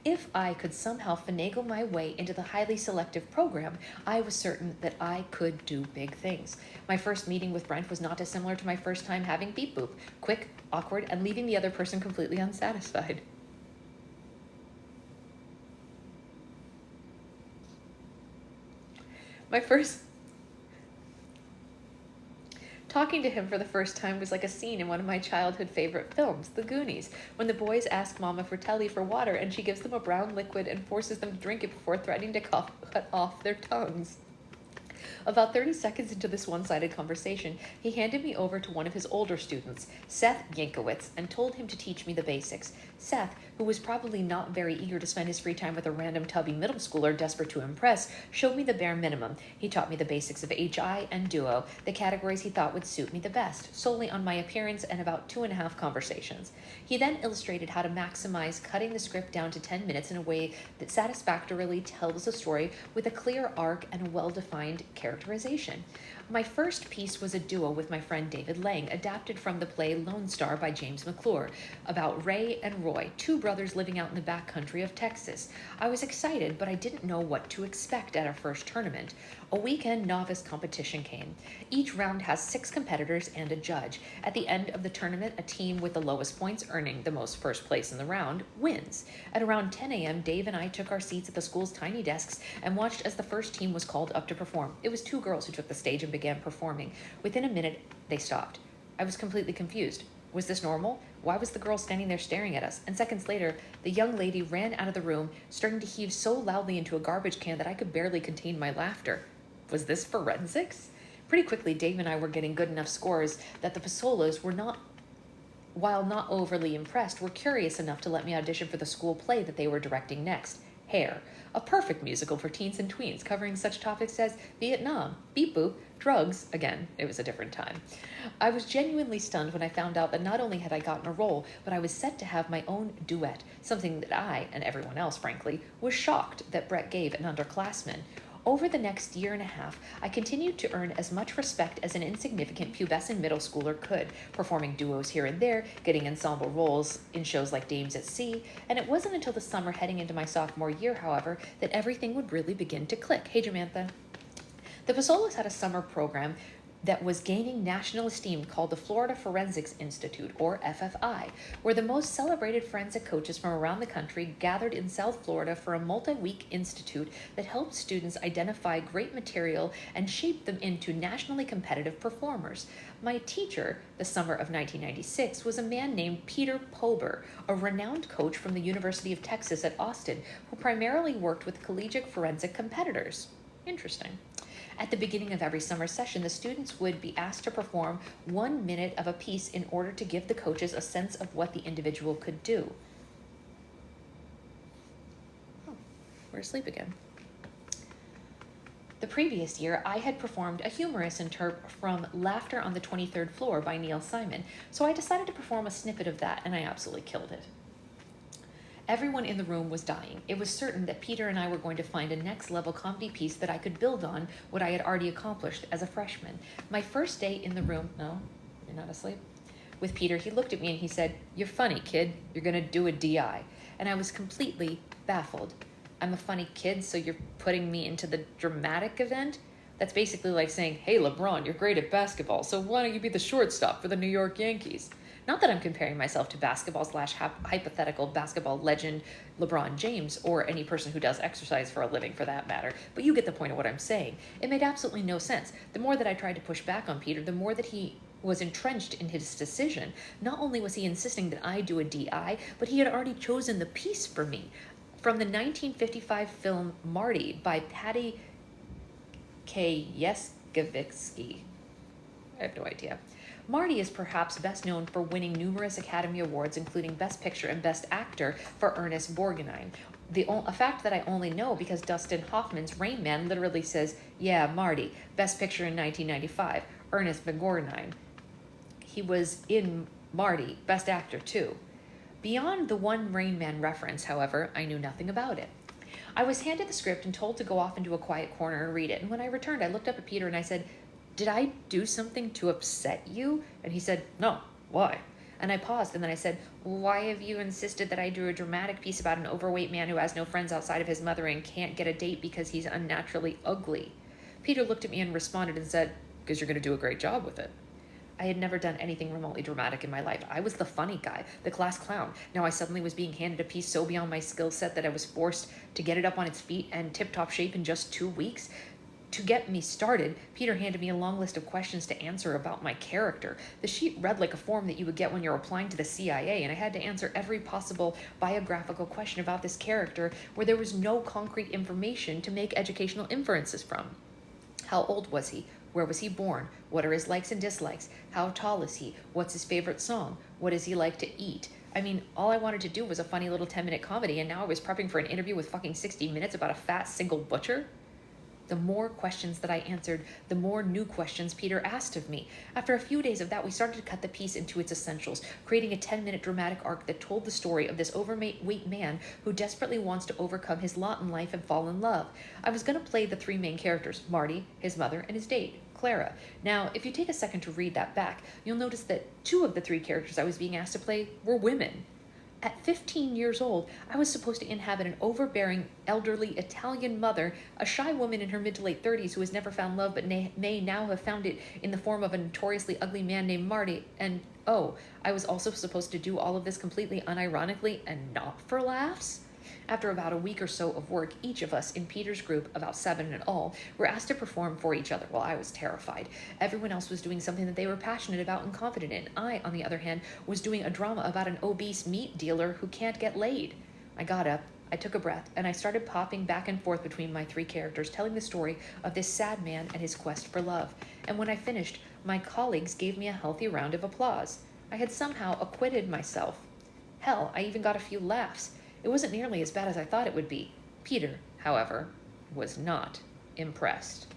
If I could somehow finagle my way into the highly selective program, I was certain that I could do big things. My first meeting with Brent was not dissimilar to my first time having beep boop, quick, awkward, and leaving the other person completely unsatisfied. Talking to him for the first time was like a scene in one of my childhood favorite films, The Goonies, when the boys ask Mama Fratelli for water and she gives them a brown liquid and forces them to drink it before threatening to cut off their tongues. About 30 seconds into this one-sided conversation, he handed me over to one of his older students, Seth Yankowitz, and told him to teach me the basics. Seth, who was probably not very eager to spend his free time with a random tubby middle schooler desperate to impress, showed me the bare minimum. He taught me the basics of HI and duo, the categories he thought would suit me the best, solely on my appearance and about 2.5 conversations. He then illustrated how to maximize cutting the script down to 10 minutes in a way that satisfactorily tells a story with a clear arc and a well-defined character characterization. My first piece was a duo with my friend David Lang, adapted from the play Lone Star by James McClure, about Ray and Roy, two brothers living out in the backcountry of Texas. I was excited, but I didn't know what to expect at our first tournament. A weekend novice competition came. Each round has 6 competitors and a judge. At the end of the tournament, a team with the lowest points, earning the most first place in the round, wins. At around 10 a.m., Dave and I took our seats at the school's tiny desks and watched as the first team was called up to perform. It was 2 girls who took the stage and began performing. Within a minute, they stopped. I was completely confused. Was this normal? Why was the girl standing there staring at us? And seconds later, the young lady ran out of the room, starting to heave so loudly into a garbage can that I could barely contain my laughter. Was this forensics? Pretty quickly, Dave and I were getting good enough scores that the Pasolas were not, while not overly impressed, were curious enough to let me audition for the school play that they were directing next, Hair, a perfect musical for teens and tweens, covering such topics as Vietnam, beep boop, drugs. Again, it was a different time. I was genuinely stunned when I found out that not only had I gotten a role, but I was set to have my own duet, something that I, and everyone else frankly, was shocked that Brett gave an underclassman. Over the next year and a half, I continued to earn as much respect as an insignificant pubescent middle schooler could, performing duos here and there, getting ensemble roles in shows like Dames at Sea, and it wasn't until the summer heading into my sophomore year, however, that everything would really begin to click. Hey, Jamantha. The Pasolas had a summer program that was gaining national esteem called the Florida Forensics Institute, or FFI, where the most celebrated forensic coaches from around the country gathered in South Florida for a multi-week institute that helped students identify great material and shape them into nationally competitive performers. My teacher, the summer of 1996, was a man named Peter Pober, a renowned coach from the University of Texas at Austin, who primarily worked with collegiate forensic competitors. Interesting. At the beginning of every summer session, the students would be asked to perform 1 minute of a piece in order to give the coaches a sense of what the individual could do. Oh, we're asleep again. The previous year, I had performed a humorous interp from Laughter on the 23rd Floor by Neil Simon, so I decided to perform a snippet of that, and I absolutely killed it. Everyone in the room was dying. It was certain that Peter and I were going to find a next-level comedy piece that I could build on what I had already accomplished as a freshman. My first day in the room... No? You're not asleep? With Peter, he looked at me and he said, "You're funny, kid. You're going to do a DI." And I was completely baffled. I'm a funny kid, so you're putting me into the dramatic event? That's basically like saying, "Hey, LeBron, you're great at basketball, so why don't you be the shortstop for the New York Yankees?" Not that I'm comparing myself to basketball/hypothetical basketball legend LeBron James, or any person who does exercise for a living for that matter, but you get the point of what I'm saying. It made absolutely no sense. The more that I tried to push back on Peter, the more that he was entrenched in his decision. Not only was he insisting that I do a DI, but he had already chosen the piece for me. From the 1955 film Marty by Patty Chayefsky. I have no idea. Marty is perhaps best known for winning numerous Academy Awards, including Best Picture and Best Actor for Ernest Borgnine. A fact that I only know because Dustin Hoffman's Rain Man literally says, "Yeah, Marty, Best Picture in 1995, Ernest Borgnine." He was in Marty, Best Actor too. Beyond the one Rain Man reference, however, I knew nothing about it. I was handed the script and told to go off into a quiet corner and read it, and when I returned, I looked up at Peter and I said, "Did I do something to upset you?" And he said, "No, why?" And I paused, and then I said, "Why have you insisted that I do a dramatic piece about an overweight man who has no friends outside of his mother and can't get a date because he's unnaturally ugly?" Peter looked at me and responded and said, "Because you're going to do a great job with it." I had never done anything remotely dramatic in my life. I was the funny guy, the class clown. Now I suddenly was being handed a piece so beyond my skill set that I was forced to get it up on its feet and tip-top shape in just 2 weeks. To get me started, Peter handed me a long list of questions to answer about my character. The sheet read like a form that you would get when you're applying to the CIA, and I had to answer every possible biographical question about this character where there was no concrete information to make educational inferences from. How old was he? Where was he born? What are his likes and dislikes? How tall is he? What's his favorite song? What does he like to eat? I mean, all I wanted to do was a funny little 10-minute comedy, and now I was prepping for an interview with fucking 60 Minutes about a fat single butcher? The more questions that I answered, the more new questions Peter asked of me. After a few days of that, we started to cut the piece into its essentials, creating a 10-minute dramatic arc that told the story of this overweight man who desperately wants to overcome his lot in life and fall in love. I was going to play the three main characters, Marty, his mother, and his date, Clara. Now, if you take a second to read that back, you'll notice that two of the three characters I was being asked to play were women. At 15 years old, I was supposed to inhabit an overbearing, elderly Italian mother, a shy woman in her mid to late 30s who has never found love but may now have found it in the form of a notoriously ugly man named Marty, and oh, I was also supposed to do all of this completely unironically and not for laughs? After about a week or so of work, each of us in Peter's group, about 7 in all, were asked to perform for each other. Well, I was terrified. Everyone else was doing something that they were passionate about and confident in. I, on the other hand, was doing a drama about an obese meat dealer who can't get laid. I got up, I took a breath, and I started popping back and forth between my three characters, telling the story of this sad man and his quest for love. And when I finished, my colleagues gave me a healthy round of applause. I had somehow acquitted myself. Hell, I even got a few laughs. It wasn't nearly as bad as I thought it would be. Peter, however, was not impressed.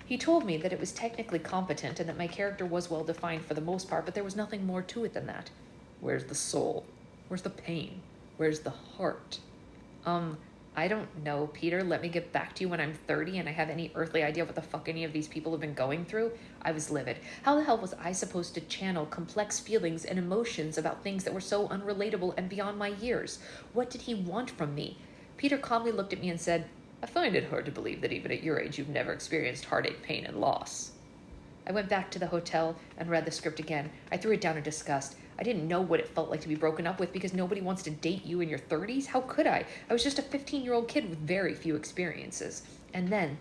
He told me that it was technically competent and that my character was well defined for the most part, but there was nothing more to it than that. Where's the soul? Where's the pain? Where's the heart? I don't know, Peter. Let me get back to you when I'm 30 and I have any earthly idea what the fuck any of these people have been going through. I was livid. How the hell was I supposed to channel complex feelings and emotions about things that were so unrelatable and beyond my years? What did he want from me? Peter calmly looked at me and said, I find it hard to believe that even at your age you've never experienced heartache, pain, and loss. I went back to the hotel and read the script again. I threw it down in disgust. I didn't know what it felt like to be broken up with because nobody wants to date you in your 30s. How could I? I was just a 15-year-old kid with very few experiences. And then,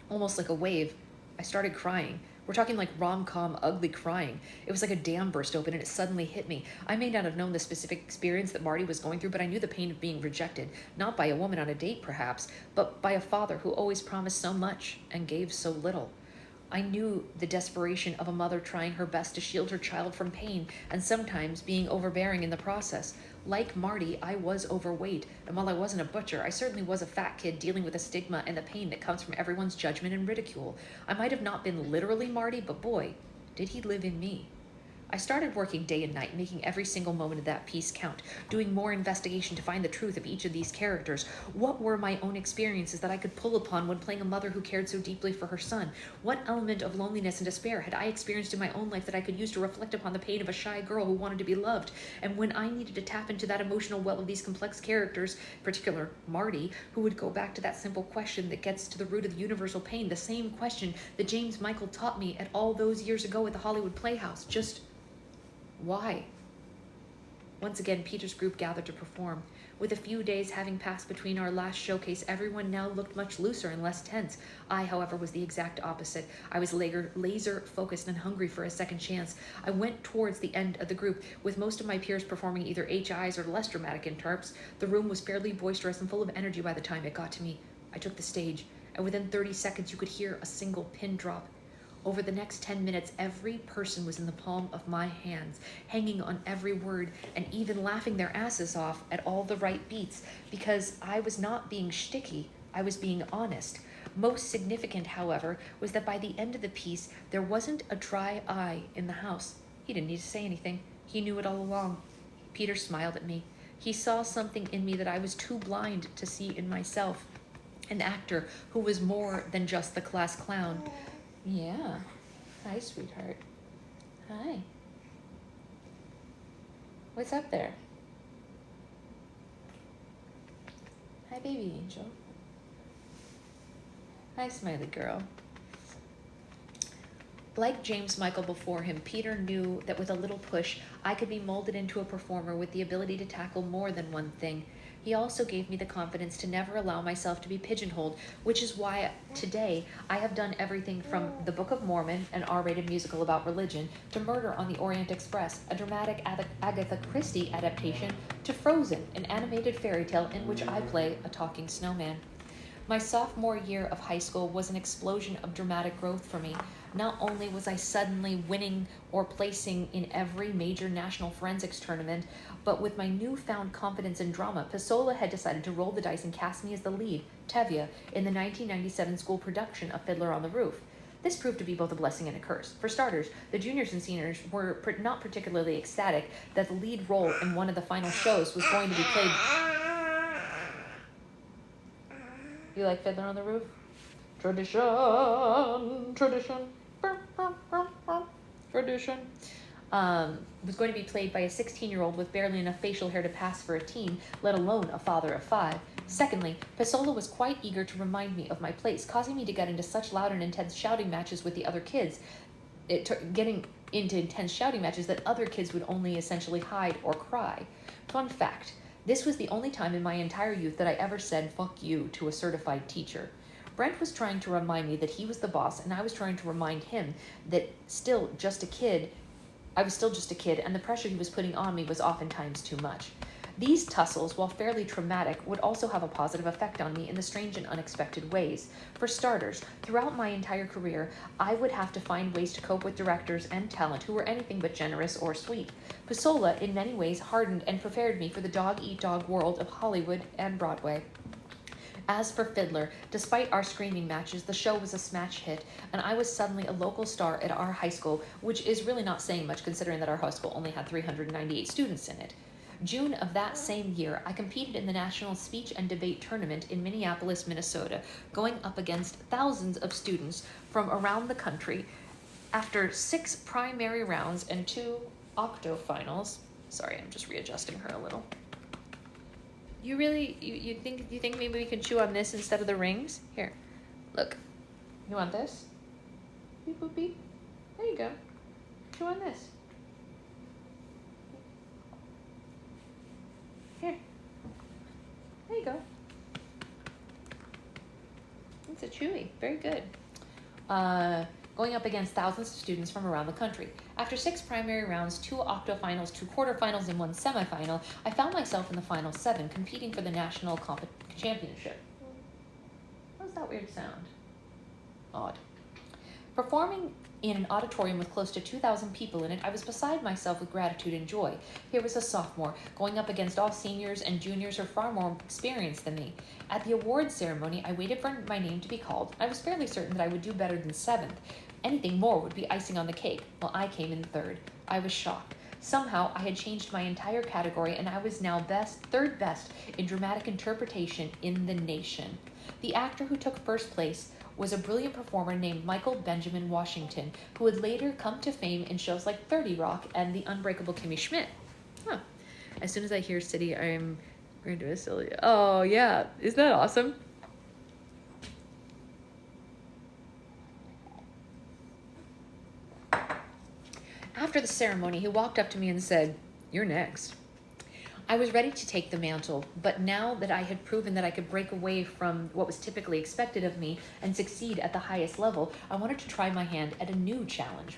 almost like a wave, I started crying. We're talking like rom-com ugly crying. It was like a dam burst open and it suddenly hit me. I may not have known the specific experience that Marty was going through, but I knew the pain of being rejected, not by a woman on a date perhaps, but by a father who always promised so much and gave so little. I knew the desperation of a mother trying her best to shield her child from pain and sometimes being overbearing in the process. Like Marty, I was overweight, and while I wasn't a butcher, I certainly was a fat kid dealing with the stigma and the pain that comes from everyone's judgment and ridicule. I might have not been literally Marty, but boy, did he live in me. I started working day and night, making every single moment of that piece count, doing more investigation to find the truth of each of these characters. What were my own experiences that I could pull upon when playing a mother who cared so deeply for her son? What element of loneliness and despair had I experienced in my own life that I could use to reflect upon the pain of a shy girl who wanted to be loved? And when I needed to tap into that emotional well of these complex characters, in particular Marty, who would go back to that simple question that gets to the root of the universal pain, the same question that James Michael taught me at all those years ago at the Hollywood Playhouse, just why? Once again, Peter's group gathered to perform. With a few days having passed between our last showcase, everyone now looked much looser and less tense. I, however, was the exact opposite. I was laser focused and hungry for a second chance. I went towards the end of the group, with most of my peers performing either HIs or less dramatic interps. The room was fairly boisterous and full of energy by the time it got to me. I took the stage, and within 30 seconds you could hear a single pin drop. Over the next 10 minutes, every person was in the palm of my hands, hanging on every word and even laughing their asses off at all the right beats, because I was not being shticky, I was being honest. Most significant, however, was that by the end of the piece, there wasn't a dry eye in the house. He didn't need to say anything. He knew it all along. Peter smiled at me. He saw something in me that I was too blind to see in myself. An actor who was more than just the class clown. Yeah. Hi, sweetheart. Hi. What's up there? Hi, baby angel. Hi, smiley girl. Like James Michael before him, Peter knew that with a little push, I could be molded into a performer with the ability to tackle more than one thing. He also gave me the confidence to never allow myself to be pigeonholed, which is why today I have done everything from The Book of Mormon, an R-rated musical about religion, to Murder on the Orient Express, a dramatic Agatha Christie adaptation, to Frozen, an animated fairy tale in which I play a talking snowman. My sophomore year of high school was an explosion of dramatic growth for me. Not only was I suddenly winning or placing in every major national forensics tournament, but with my newfound confidence in drama, Pisola had decided to roll the dice and cast me as the lead, Tevye, in the 1997 school production of Fiddler on the Roof. This proved to be both a blessing and a curse. For starters, the juniors and seniors were not particularly ecstatic that the lead role in one of the final shows was going to be played. You like Fiddler on the Roof? Tradition, tradition, tradition. Was going to be played by a 16-year-old with barely enough facial hair to pass for a teen, let alone a father of 5. Secondly, Pisola was quite eager to remind me of my place, causing me to get into such loud and intense shouting matches with the other kids. Getting into intense shouting matches that other kids would only essentially hide or cry. Fun fact, this was the only time in my entire youth that I ever said "fuck you" to a certified teacher. Brent was trying to remind me that he was the boss, and I was trying to remind him that I was still just a kid, and the pressure he was putting on me was oftentimes too much. These tussles, while fairly traumatic, would also have a positive effect on me in the strange and unexpected ways. For starters, throughout my entire career, I would have to find ways to cope with directors and talent who were anything but generous or sweet. Pisola, in many ways, hardened and prepared me for the dog-eat-dog world of Hollywood and Broadway. As for Fiddler, despite our screaming matches, the show was a smash hit, and I was suddenly a local star at our high school, which is really not saying much considering that our high school only had 398 students in it. June of that same year, I competed in the National Speech and Debate Tournament in Minneapolis, Minnesota, going up against thousands of students from around the country. After 6 primary rounds and 2 octofinals, sorry, I'm just readjusting her a little. You think maybe we can chew on this instead of the rings? Here, look. You want this? Beep, boop, beep. There you go. Chew on this. Here. There you go. It's a chewy. Very good. Going up against thousands of students from around the country. After 6 primary rounds, 2 octofinals, 2 quarterfinals, and 1 semifinal, I found myself in the final 7, competing for the national championship. What was that weird sound? Odd. Performing in an auditorium with close to 2,000 people in it, I was beside myself with gratitude and joy. Here was a sophomore, going up against all seniors and juniors who are far more experienced than me. At the awards ceremony, I waited for my name to be called. I was fairly certain that I would do better than 7th. Anything more would be icing on the cake. Well, I came in 3rd. I was shocked. Somehow, I had changed my entire category, and I was now 3rd best in dramatic interpretation in the nation. The actor who took 1st place was a brilliant performer named Michael Benjamin Washington, who would later come to fame in shows like 30 Rock and The Unbreakable Kimmy Schmidt. Huh. As soon as I hear City, I'm going to do a silly. Oh, yeah. Isn't that awesome? After the ceremony, he walked up to me and said, "You're next." I was ready to take the mantle, but now that I had proven that I could break away from what was typically expected of me and succeed at the highest level, I wanted to try my hand at a new challenge.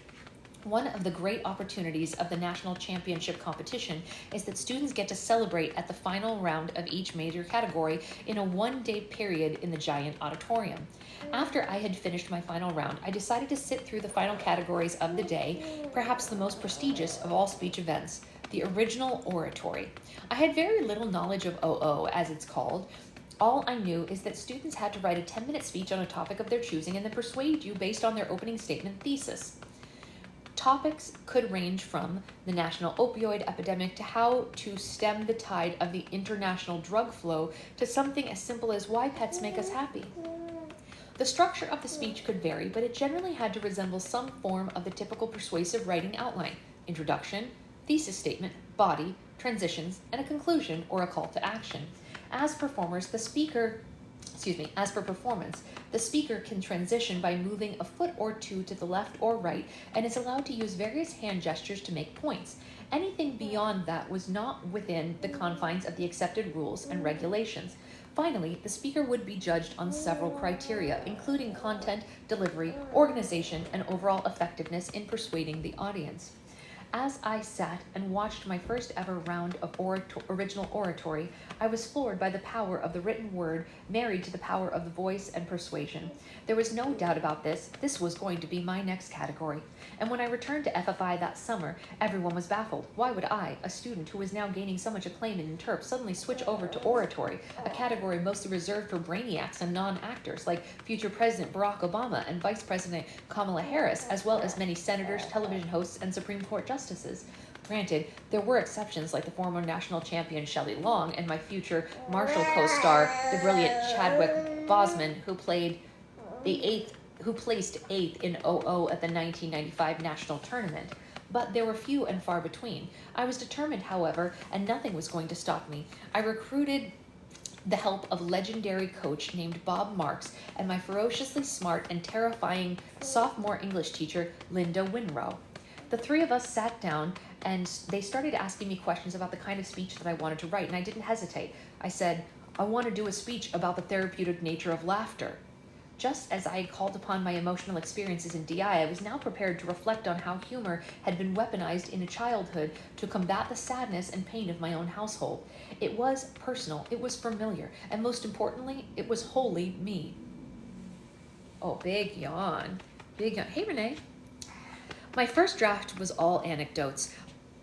One of the great opportunities of the national championship competition is that students get to celebrate at the final round of each major category in a 1-day period in the giant auditorium. After I had finished my final round, I decided to sit through the final categories of the day, perhaps the most prestigious of all speech events, the original oratory. I had very little knowledge of OO, as it's called. All I knew is that students had to write a 10-minute speech on a topic of their choosing and then persuade you based on their opening statement thesis. Topics could range from the national opioid epidemic to how to stem the tide of the international drug flow to something as simple as why pets make us happy. The structure of the speech could vary, but it generally had to resemble some form of the typical persuasive writing outline: introduction, thesis statement, body, transitions, and a conclusion or a call to action. As for performance, the speaker can transition by moving a foot or two to the left or right and is allowed to use various hand gestures to make points. Anything beyond that was not within the confines of the accepted rules and regulations. Finally, the speaker would be judged on several criteria, including content, delivery, organization, and overall effectiveness in persuading the audience. As I sat and watched my first ever round of original oratory, I was floored by the power of the written word married to the power of the voice and persuasion. There was no doubt about this. This was going to be my next category. And when I returned to FFI that summer, everyone was baffled. Why would I, a student who was now gaining so much acclaim in interp, suddenly switch over to oratory, a category mostly reserved for brainiacs and non-actors like future President Barack Obama and Vice President Kamala Harris, as well as many senators, television hosts, and Supreme Court justices? Granted, there were exceptions like the former national champion Shelley Long and my future Marshall co-star, the brilliant Chadwick Boseman, who placed eighth in OO at the 1995 national tournament. But there were few and far between. I was determined, however, and nothing was going to stop me. I recruited the help of legendary coach named Bob Marks and my ferociously smart and terrifying sophomore English teacher, Linda Winrow. The three of us sat down and they started asking me questions about the kind of speech that I wanted to write, and I didn't hesitate. I said, I want to do a speech about the therapeutic nature of laughter. Just as I had called upon my emotional experiences in DI, I was now prepared to reflect on how humor had been weaponized in a childhood to combat the sadness and pain of my own household. It was personal, it was familiar, and most importantly, it was wholly me. Oh, big yawn. Big yawn. Hey, Renee. My first draft was all anecdotes.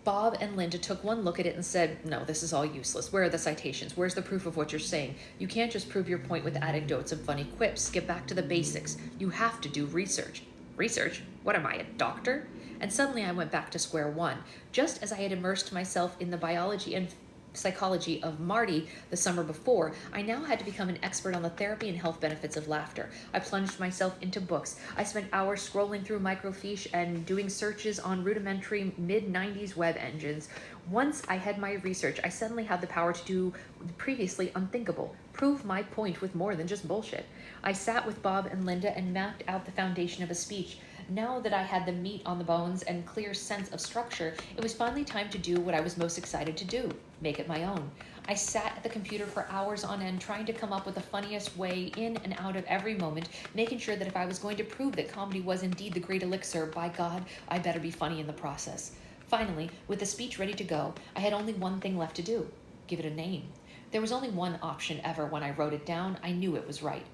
Bob and Linda took one look at it and said, no, this is all useless. Where are the citations? Where's the proof of what you're saying? You can't just prove your point with anecdotes and funny quips. Get back to the basics. You have to do research. Research? What am I, a doctor? And suddenly I went back to square one. Just as I had immersed myself in the biology and psychology of Marty the summer before, I now had to become an expert on the therapy and health benefits of laughter. I plunged myself into books. I spent hours scrolling through microfiche and doing searches on rudimentary mid-90s web engines. Once I had my research, I suddenly had the power to do the previously unthinkable, prove my point with more than just bullshit. I sat with Bob and Linda and mapped out the foundation of a speech. Now that I had the meat on the bones and clear sense of structure, it was finally time to do what I was most excited to do, make it my own. I sat at the computer for hours on end trying to come up with the funniest way in and out of every moment, making sure that if I was going to prove that comedy was indeed the great elixir, by God, I better be funny in the process. Finally, with the speech ready to go, I had only one thing left to do, give it a name. There was only one option ever when I wrote it down. I knew it was right.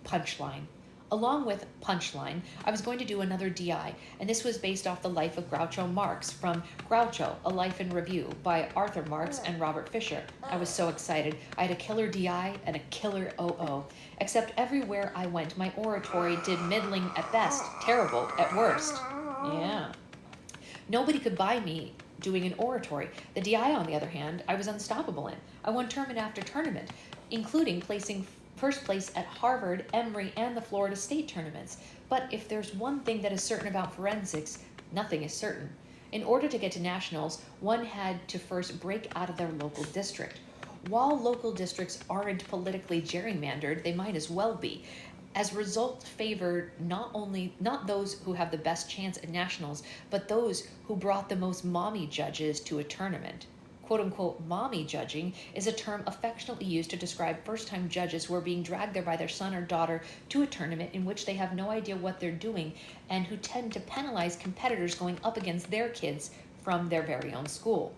Punchline. Along with Punchline, I was going to do another DI, and this was based off the life of Groucho Marx from Groucho, A Life in Review by Arthur Marx and Robert Fisher. I was so excited. I had a killer DI and a killer OO. Except everywhere I went, my oratory did middling at best, terrible at worst. Yeah. Nobody could buy me doing an oratory. The DI, on the other hand, I was unstoppable in. I won tournament after tournament, including placing first place at Harvard, Emory, and the Florida State tournaments. But if there's one thing that is certain about forensics, nothing is certain. In order to get to nationals, one had to first break out of their local district. While local districts aren't politically gerrymandered, they might as well be. As results favored not those who have the best chance at nationals, but those who brought the most mommy judges to a tournament. Quote-unquote mommy judging is a term affectionately used to describe first-time judges who are being dragged there by their son or daughter to a tournament in which they have no idea what they're doing and who tend to penalize competitors going up against their kids from their very own school.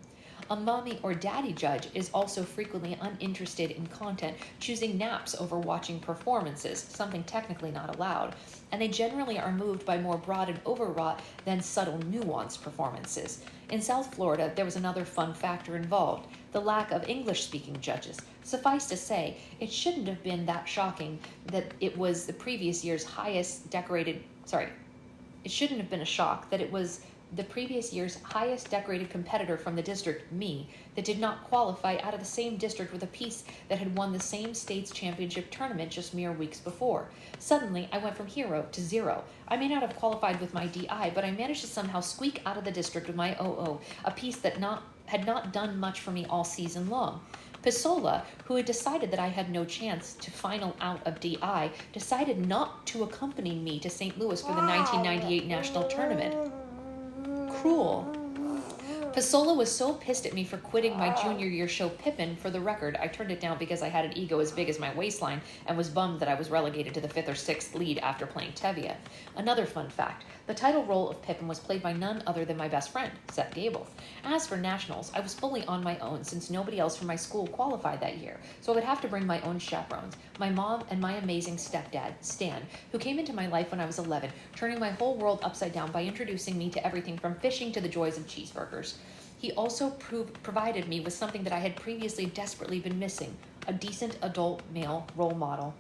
A mommy or daddy judge is also frequently uninterested in content, choosing naps over watching performances, something technically not allowed, and they generally are moved by more broad and overwrought than subtle, nuanced performances. In South Florida, there was another fun factor involved, the lack of English-speaking judges. Suffice to say, it shouldn't have been that shocking that it was the previous year's it shouldn't have been a shock that it was the previous year's highest decorated competitor from the district, me, that did not qualify out of the same district with a piece that had won the same state's championship tournament just mere weeks before. Suddenly, I went from hero to zero. I may not have qualified with my DI, but I managed to somehow squeak out of the district with my OO, a piece that had not done much for me all season long. Pisola, who had decided that I had no chance to final out of DI, decided not to accompany me to St. Louis for the 1998 national tournament. Cruel. Fasola was so pissed at me for quitting my junior year show Pippin. For the record, I turned it down because I had an ego as big as my waistline and was bummed that I was relegated to the 5th or 6th lead after playing Tevye. Another fun fact, the title role of Pippin was played by none other than my best friend, Seth Gable. As for nationals, I was fully on my own since nobody else from my school qualified that year, so I would have to bring my own chaperones, my mom and my amazing stepdad, Stan, who came into my life when I was 11, turning my whole world upside down by introducing me to everything from fishing to the joys of cheeseburgers. He also provided me with something that I had previously desperately been missing, a decent adult male role model.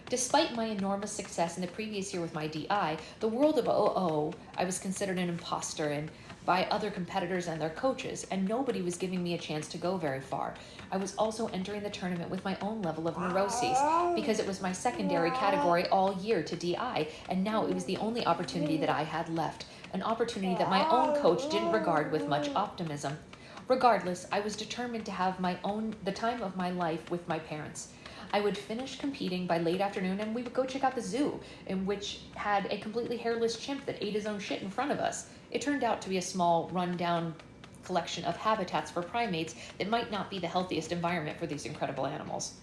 Despite my enormous success in the previous year with my DI, the world of OO, I was considered an imposter and by other competitors and their coaches, and nobody was giving me a chance to go very far. I was also entering the tournament with my own level of neuroses, because it was my secondary category all year to DI, and now it was the only opportunity that I had left, an opportunity that my own coach didn't regard with much optimism. Regardless, I was determined to have the time of my life with my parents. I would finish competing by late afternoon and we would go check out the zoo, in which had a completely hairless chimp that ate his own shit in front of us. It turned out to be a small, run-down collection of habitats for primates that might not be the healthiest environment for these incredible animals.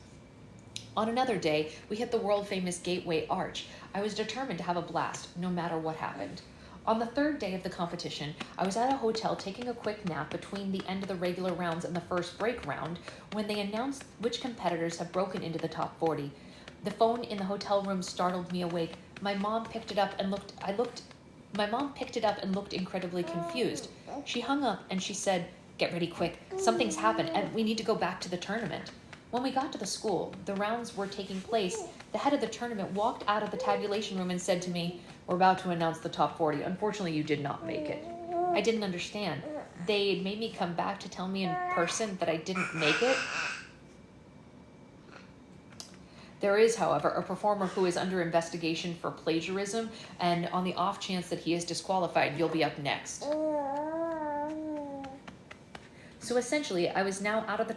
On another day, we hit the world-famous Gateway Arch. I was determined to have a blast, no matter what happened. On the 3rd day of the competition, I was at a hotel taking a quick nap between the end of the regular rounds and the first break round when they announced which competitors have broken into the top 40. The phone in the hotel room startled me awake. My mom picked it up and looked incredibly confused. She hung up and she said, "Get ready quick. Something's happened and we need to go back to the tournament." When we got to the school, the rounds were taking place. The head of the tournament walked out of the tabulation room and said to me, "We're about to announce the top 40. Unfortunately, you did not make it." I didn't understand. They made me come back to tell me in person that I didn't make it. There is, however, a performer who is under investigation for plagiarism, and on the off chance that he is disqualified, you'll be up next. So essentially, I was now out of the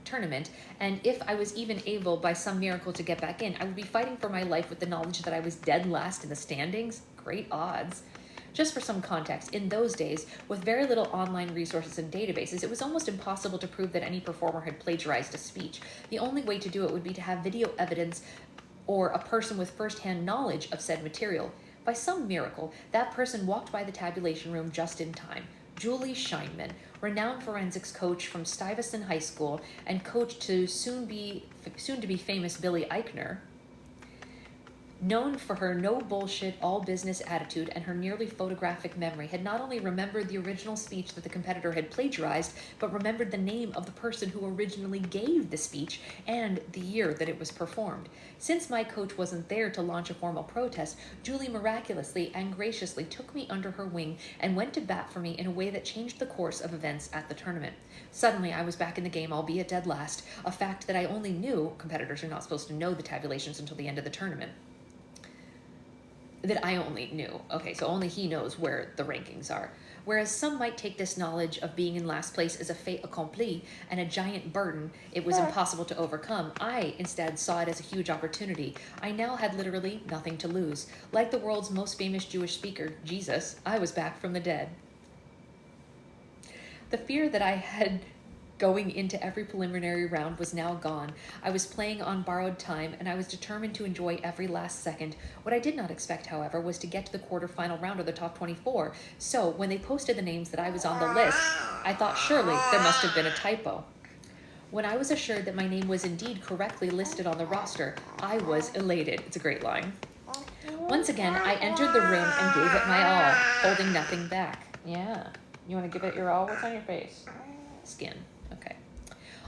tournament, and if I was even able by some miracle to get back in, I would be fighting for my life with the knowledge that I was dead last in the standings. Great odds. Just for some context, in those days, with very little online resources and databases, it was almost impossible to prove that any performer had plagiarized a speech. The only way to do it would be to have video evidence or a person with first-hand knowledge of said material. By some miracle, that person walked by the tabulation room just in time. Julie Scheinman, renowned forensics coach from Stuyvesant High School and coach to soon-to-be famous Billy Eichner, known for her no-bullshit, all-business attitude and her nearly photographic memory, had not only remembered the original speech that the competitor had plagiarized, but remembered the name of the person who originally gave the speech and the year that it was performed. Since my coach wasn't there to launch a formal protest, Julie miraculously and graciously took me under her wing and went to bat for me in a way that changed the course of events at the tournament. Suddenly, I was back in the game, albeit dead last, a fact that I only knew. Competitors are not supposed to know the tabulations until the end of the tournament. That I only knew. Okay, so only he knows where the rankings are. Whereas some might take this knowledge of being in last place as a fait accompli and a giant burden it was impossible to overcome, I instead saw it as a huge opportunity. I now had literally nothing to lose. Like the world's most famous Jewish speaker, Jesus, I was back from the dead. The fear that I had going into every preliminary round was now gone. I was playing on borrowed time, and I was determined to enjoy every last second. What I did not expect, however, was to get to the quarterfinal round of the top 24. So when they posted the names that I was on the list, I thought surely there must have been a typo. When I was assured that my name was indeed correctly listed on the roster, I was elated. It's a great line. Once again, I entered the room and gave it my all, holding nothing back. Yeah. You want to give it your all? What's on your face? Skin. Okay.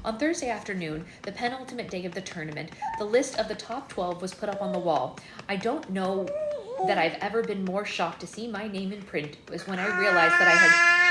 On Thursday afternoon, the penultimate day of the tournament, the list of the top 12 was put up on the wall. I don't know that I've ever been more shocked to see my name in print was when I realized that I had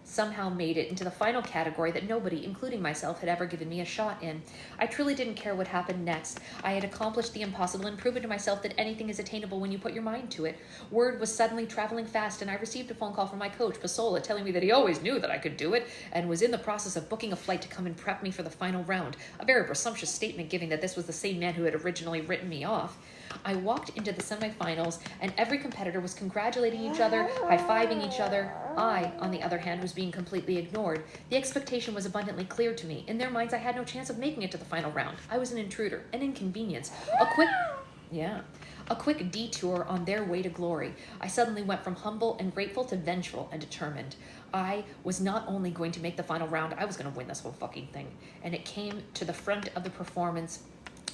somehow made it into the final category that nobody, including myself, had ever given me a shot in. I truly didn't care what happened next. I had accomplished the impossible and proven to myself that anything is attainable when you put your mind to it. Word was suddenly traveling fast, and I received a phone call from my coach, Pasola, telling me that he always knew that I could do it and was in the process of booking a flight to come and prep me for the final round. A very presumptuous statement, given that this was the same man who had originally written me off. I walked into the semifinals, and every competitor was congratulating each other, high-fiving each other. I, on the other hand, was being completely ignored. The expectation was abundantly clear to me. In their minds, I had no chance of making it to the final round. I was an intruder, an inconvenience, a quick detour on their way to glory. I suddenly went from humble and grateful to vengeful and determined. I was not only going to make the final round, I was going to win this whole fucking thing. And it came to the front of the performance.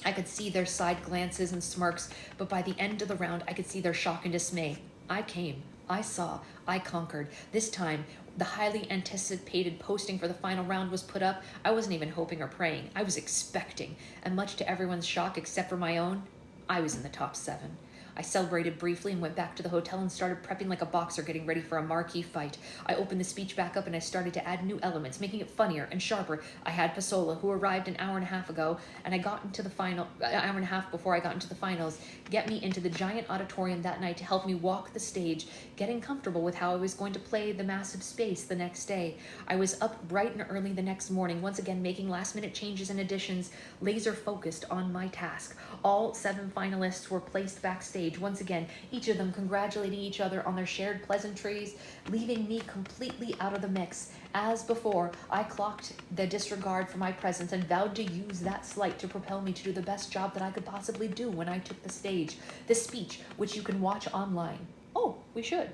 I could see their side glances and smirks, but by the end of the round, I could see their shock and dismay. I came. I saw. I conquered. This time, the highly anticipated posting for the final round was put up. I wasn't even hoping or praying. I was expecting. And much to everyone's shock, except for my own, I was in the top 7. I celebrated briefly and went back to the hotel and started prepping like a boxer getting ready for a marquee fight. I opened the speech back up and I started to add new elements, making it funnier and sharper. I had Pasola, who arrived an hour and a half ago, and I got into the final, an hour and a half before I got into the finals, get me into the giant auditorium that night to help me walk the stage, getting comfortable with how I was going to play the massive space the next day. I was up bright and early the next morning, once again making last-minute changes and additions, laser focused on my task. All 7 finalists were placed backstage. Once again, each of them congratulating each other on their shared pleasantries, leaving me completely out of the mix. As before, I clocked the disregard for my presence and vowed to use that slight to propel me to do the best job that I could possibly do when I took the stage. The speech, which you can watch online, we should,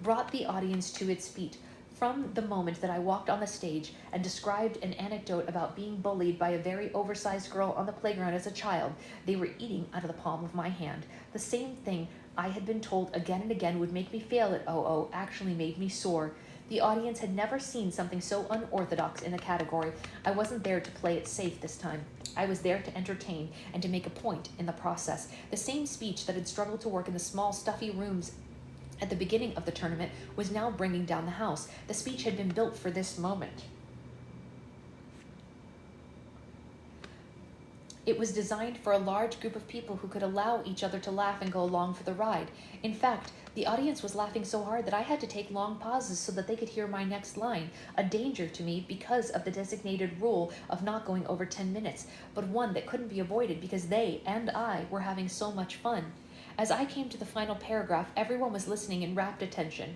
brought the audience to its feet. From the moment that I walked on the stage and described an anecdote about being bullied by a very oversized girl on the playground as a child, they were eating out of the palm of my hand. The same thing I had been told again and again would make me fail at OO actually made me soar. The audience had never seen something so unorthodox in the category. I wasn't there to play it safe this time. I was there to entertain and to make a point in the process. The same speech that had struggled to work in the small, stuffy rooms at the beginning of the tournament was now bringing down the house. The speech had been built for this moment. It was designed for a large group of people who could allow each other to laugh and go along for the ride. In fact, the audience was laughing so hard that I had to take long pauses so that they could hear my next line, a danger to me because of the designated rule of not going over 10 minutes, but one that couldn't be avoided because they and I were having so much fun. As I came to the final paragraph, everyone was listening in rapt attention.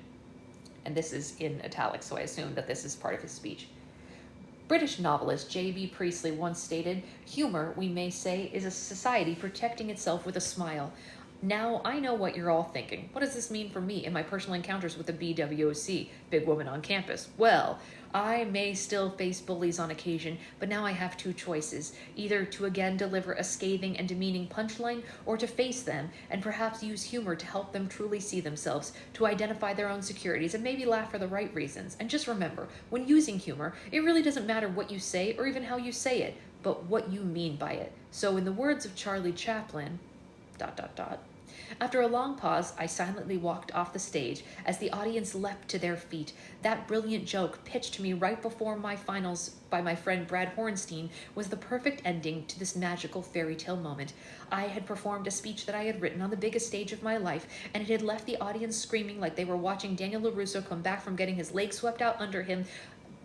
And this is in italics, so I assume that this is part of his speech. British novelist J.B. Priestley once stated, "Humor, we may say, is a society protecting itself with a smile." Now, I know what you're all thinking. What does this mean for me in my personal encounters with the BWOC, big woman on campus? Well, I may still face bullies on occasion, but now I have 2 choices, either to again deliver a scathing and demeaning punchline, or to face them and perhaps use humor to help them truly see themselves, to identify their own securities, and maybe laugh for the right reasons. And just remember, when using humor, it really doesn't matter what you say or even how you say it, but what you mean by it. So in the words of Charlie Chaplin, ... After a long pause, I silently walked off the stage as the audience leapt to their feet. That brilliant joke, pitched to me right before my finals by my friend Brad Hornstein, was the perfect ending to this magical fairy tale moment. I had performed a speech that I had written on the biggest stage of my life, and it had left the audience screaming like they were watching Daniel LaRusso come back from getting his leg swept out under him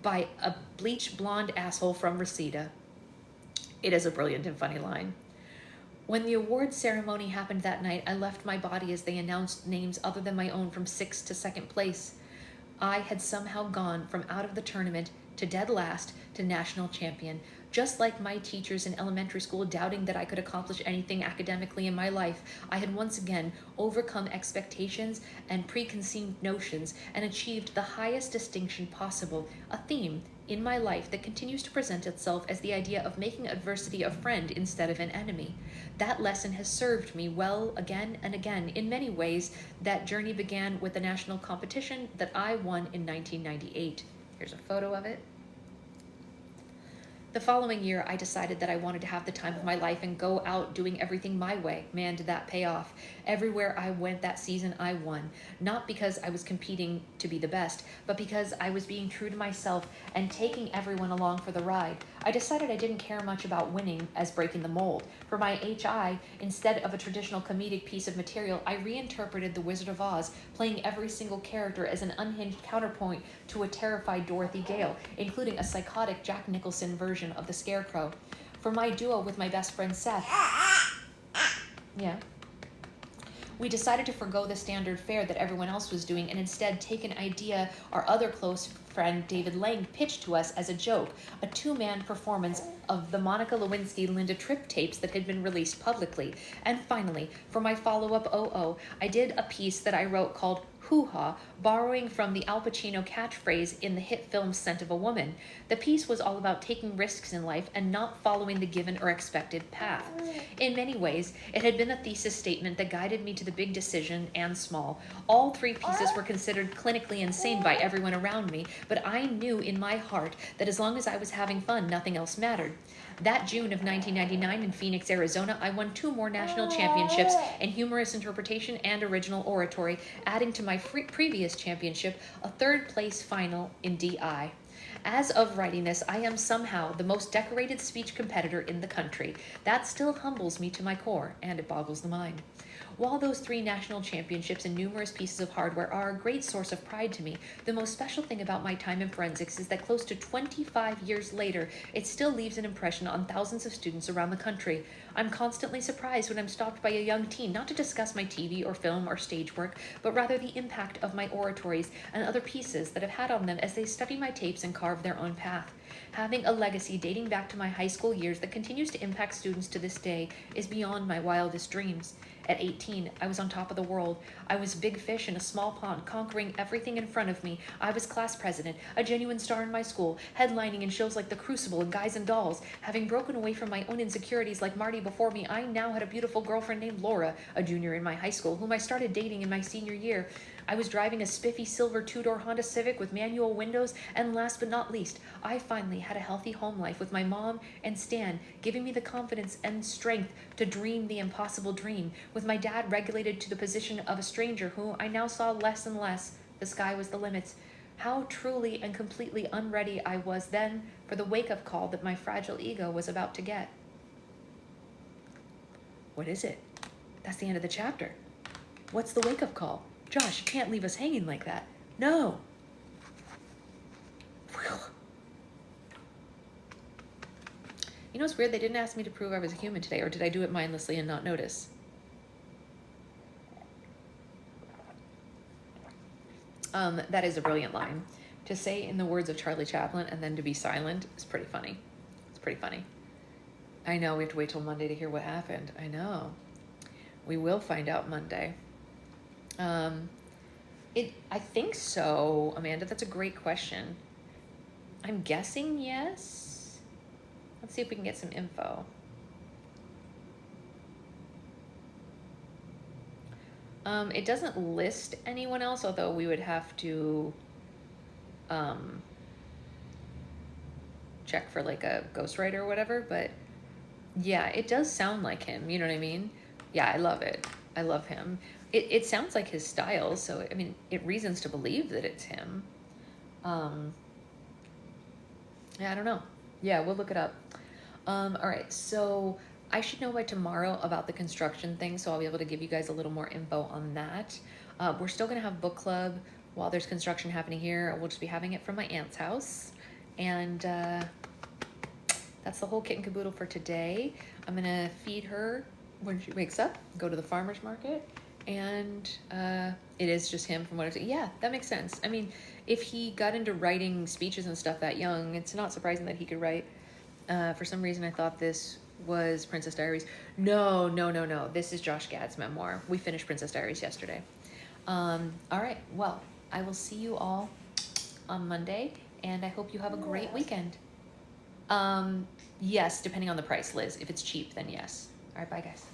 by a bleach blonde asshole from Reseda. It is a brilliant and funny line. When the awards ceremony happened that night, I left my body as they announced names other than my own from 6th to 2nd place. I had somehow gone from out of the tournament to dead last to national champion, just like my teachers in elementary school doubting that I could accomplish anything academically in my life. I had once again overcome expectations and preconceived notions and achieved the highest distinction possible, a theme in my life that continues to present itself as the idea of making adversity a friend instead of an enemy. That lesson has served me well again and again. In many ways, that journey began with the national competition that I won in 1998. Here's a photo of it. The following year, I decided that I wanted to have the time of my life and go out doing everything my way. Man, did that pay off. Everywhere I went that season, I won. Not because I was competing to be the best, but because I was being true to myself and taking everyone along for the ride. I decided I didn't care much about winning as breaking the mold. For my HI, instead of a traditional comedic piece of material, I reinterpreted The Wizard of Oz, playing every single character as an unhinged counterpoint to a terrified Dorothy Gale, including a psychotic Jack Nicholson version of the Scarecrow. For my duo with my best friend Seth, yeah, We decided to forgo the standard fare that everyone else was doing and instead take an idea our other close friend David Lang pitched to us as a joke, a two-man performance of the Monica Lewinsky-Linda Tripp tapes that had been released publicly. And finally, for my follow-up OO, I did a piece that I wrote called Hoo-Ha, borrowing from the Al Pacino catchphrase in the hit film Scent of a Woman. The piece was all about taking risks in life and not following the given or expected path. In many ways, it had been a thesis statement that guided me to the big decision and small. All three pieces were considered clinically insane by everyone around me, but I knew in my heart that as long as I was having fun, nothing else mattered. That June of 1999 in Phoenix, Arizona, I won 2 more national championships in humorous interpretation and original oratory, adding to my previous championship a 3rd place final in DI. As of writing this, I am somehow the most decorated speech competitor in the country. That still humbles me to my core, and it boggles the mind. While those 3 national championships and numerous pieces of hardware are a great source of pride to me, the most special thing about my time in forensics is that close to 25 years later, it still leaves an impression on thousands of students around the country. I'm constantly surprised when I'm stopped by a young teen, not to discuss my TV or film or stage work, but rather the impact of my oratories and other pieces that have had on them as they study my tapes and carve their own path. Having a legacy dating back to my high school years that continues to impact students to this day is beyond my wildest dreams. At 18, I was on top of the world. I was big fish in a small pond, conquering everything in front of me. I was class president, a genuine star in my school, headlining in shows like The Crucible and Guys and Dolls. Having broken away from my own insecurities like Marty before me, I now had a beautiful girlfriend named Laura, a junior in my high school, whom I started dating in my senior year. I was driving a spiffy silver 2-door Honda Civic with manual windows, and last but not least, I finally had a healthy home life with my mom and Stan, giving me the confidence and strength to dream the impossible dream. With my dad regulated to the position of a stranger who I now saw less and less, the sky was the limit. How truly and completely unready I was then for the wake-up call that my fragile ego was about to get. What is it? That's the end of the chapter. What's the wake-up call? Josh, you can't leave us hanging like that. No. You know what's weird? They didn't ask me to prove I was a human today, or did I do it mindlessly and not notice? That is a brilliant line. To say in the words of Charlie Chaplin and then to be silent is pretty funny. It's pretty funny. I know we have to wait till Monday to hear what happened. I know. We will find out Monday. I think so, Amanda. That's a great question. I'm guessing yes. Let's see if we can get some info. It doesn't list anyone else, although we would have to check for like a ghostwriter or whatever, but yeah, it does sound like him, you know what I mean? Yeah, I love it. I love him. It sounds like his style, so I mean, it reasons to believe that it's him. Yeah, I don't know. Yeah, we'll look it up. All right, so I should know by tomorrow about the construction thing, so I'll be able to give you guys a little more info on that. We're still gonna have book club while there's construction happening here. We'll just be having it from my aunt's house. And that's the whole kit and caboodle for today. I'm gonna feed her when she wakes up, go to the farmer's market, and it is just him from what I've seen. Yeah, that makes sense. I mean, if he got into writing speeches and stuff that young, it's not surprising that he could write. For some reason, I thought this was Princess Diaries. No. This is Josh Gad's memoir. We finished Princess Diaries yesterday. All right, well, I will see you all on Monday, and I hope you have a great weekend. Yes, depending on the price, Liz. If it's cheap, then yes. All right, bye, guys.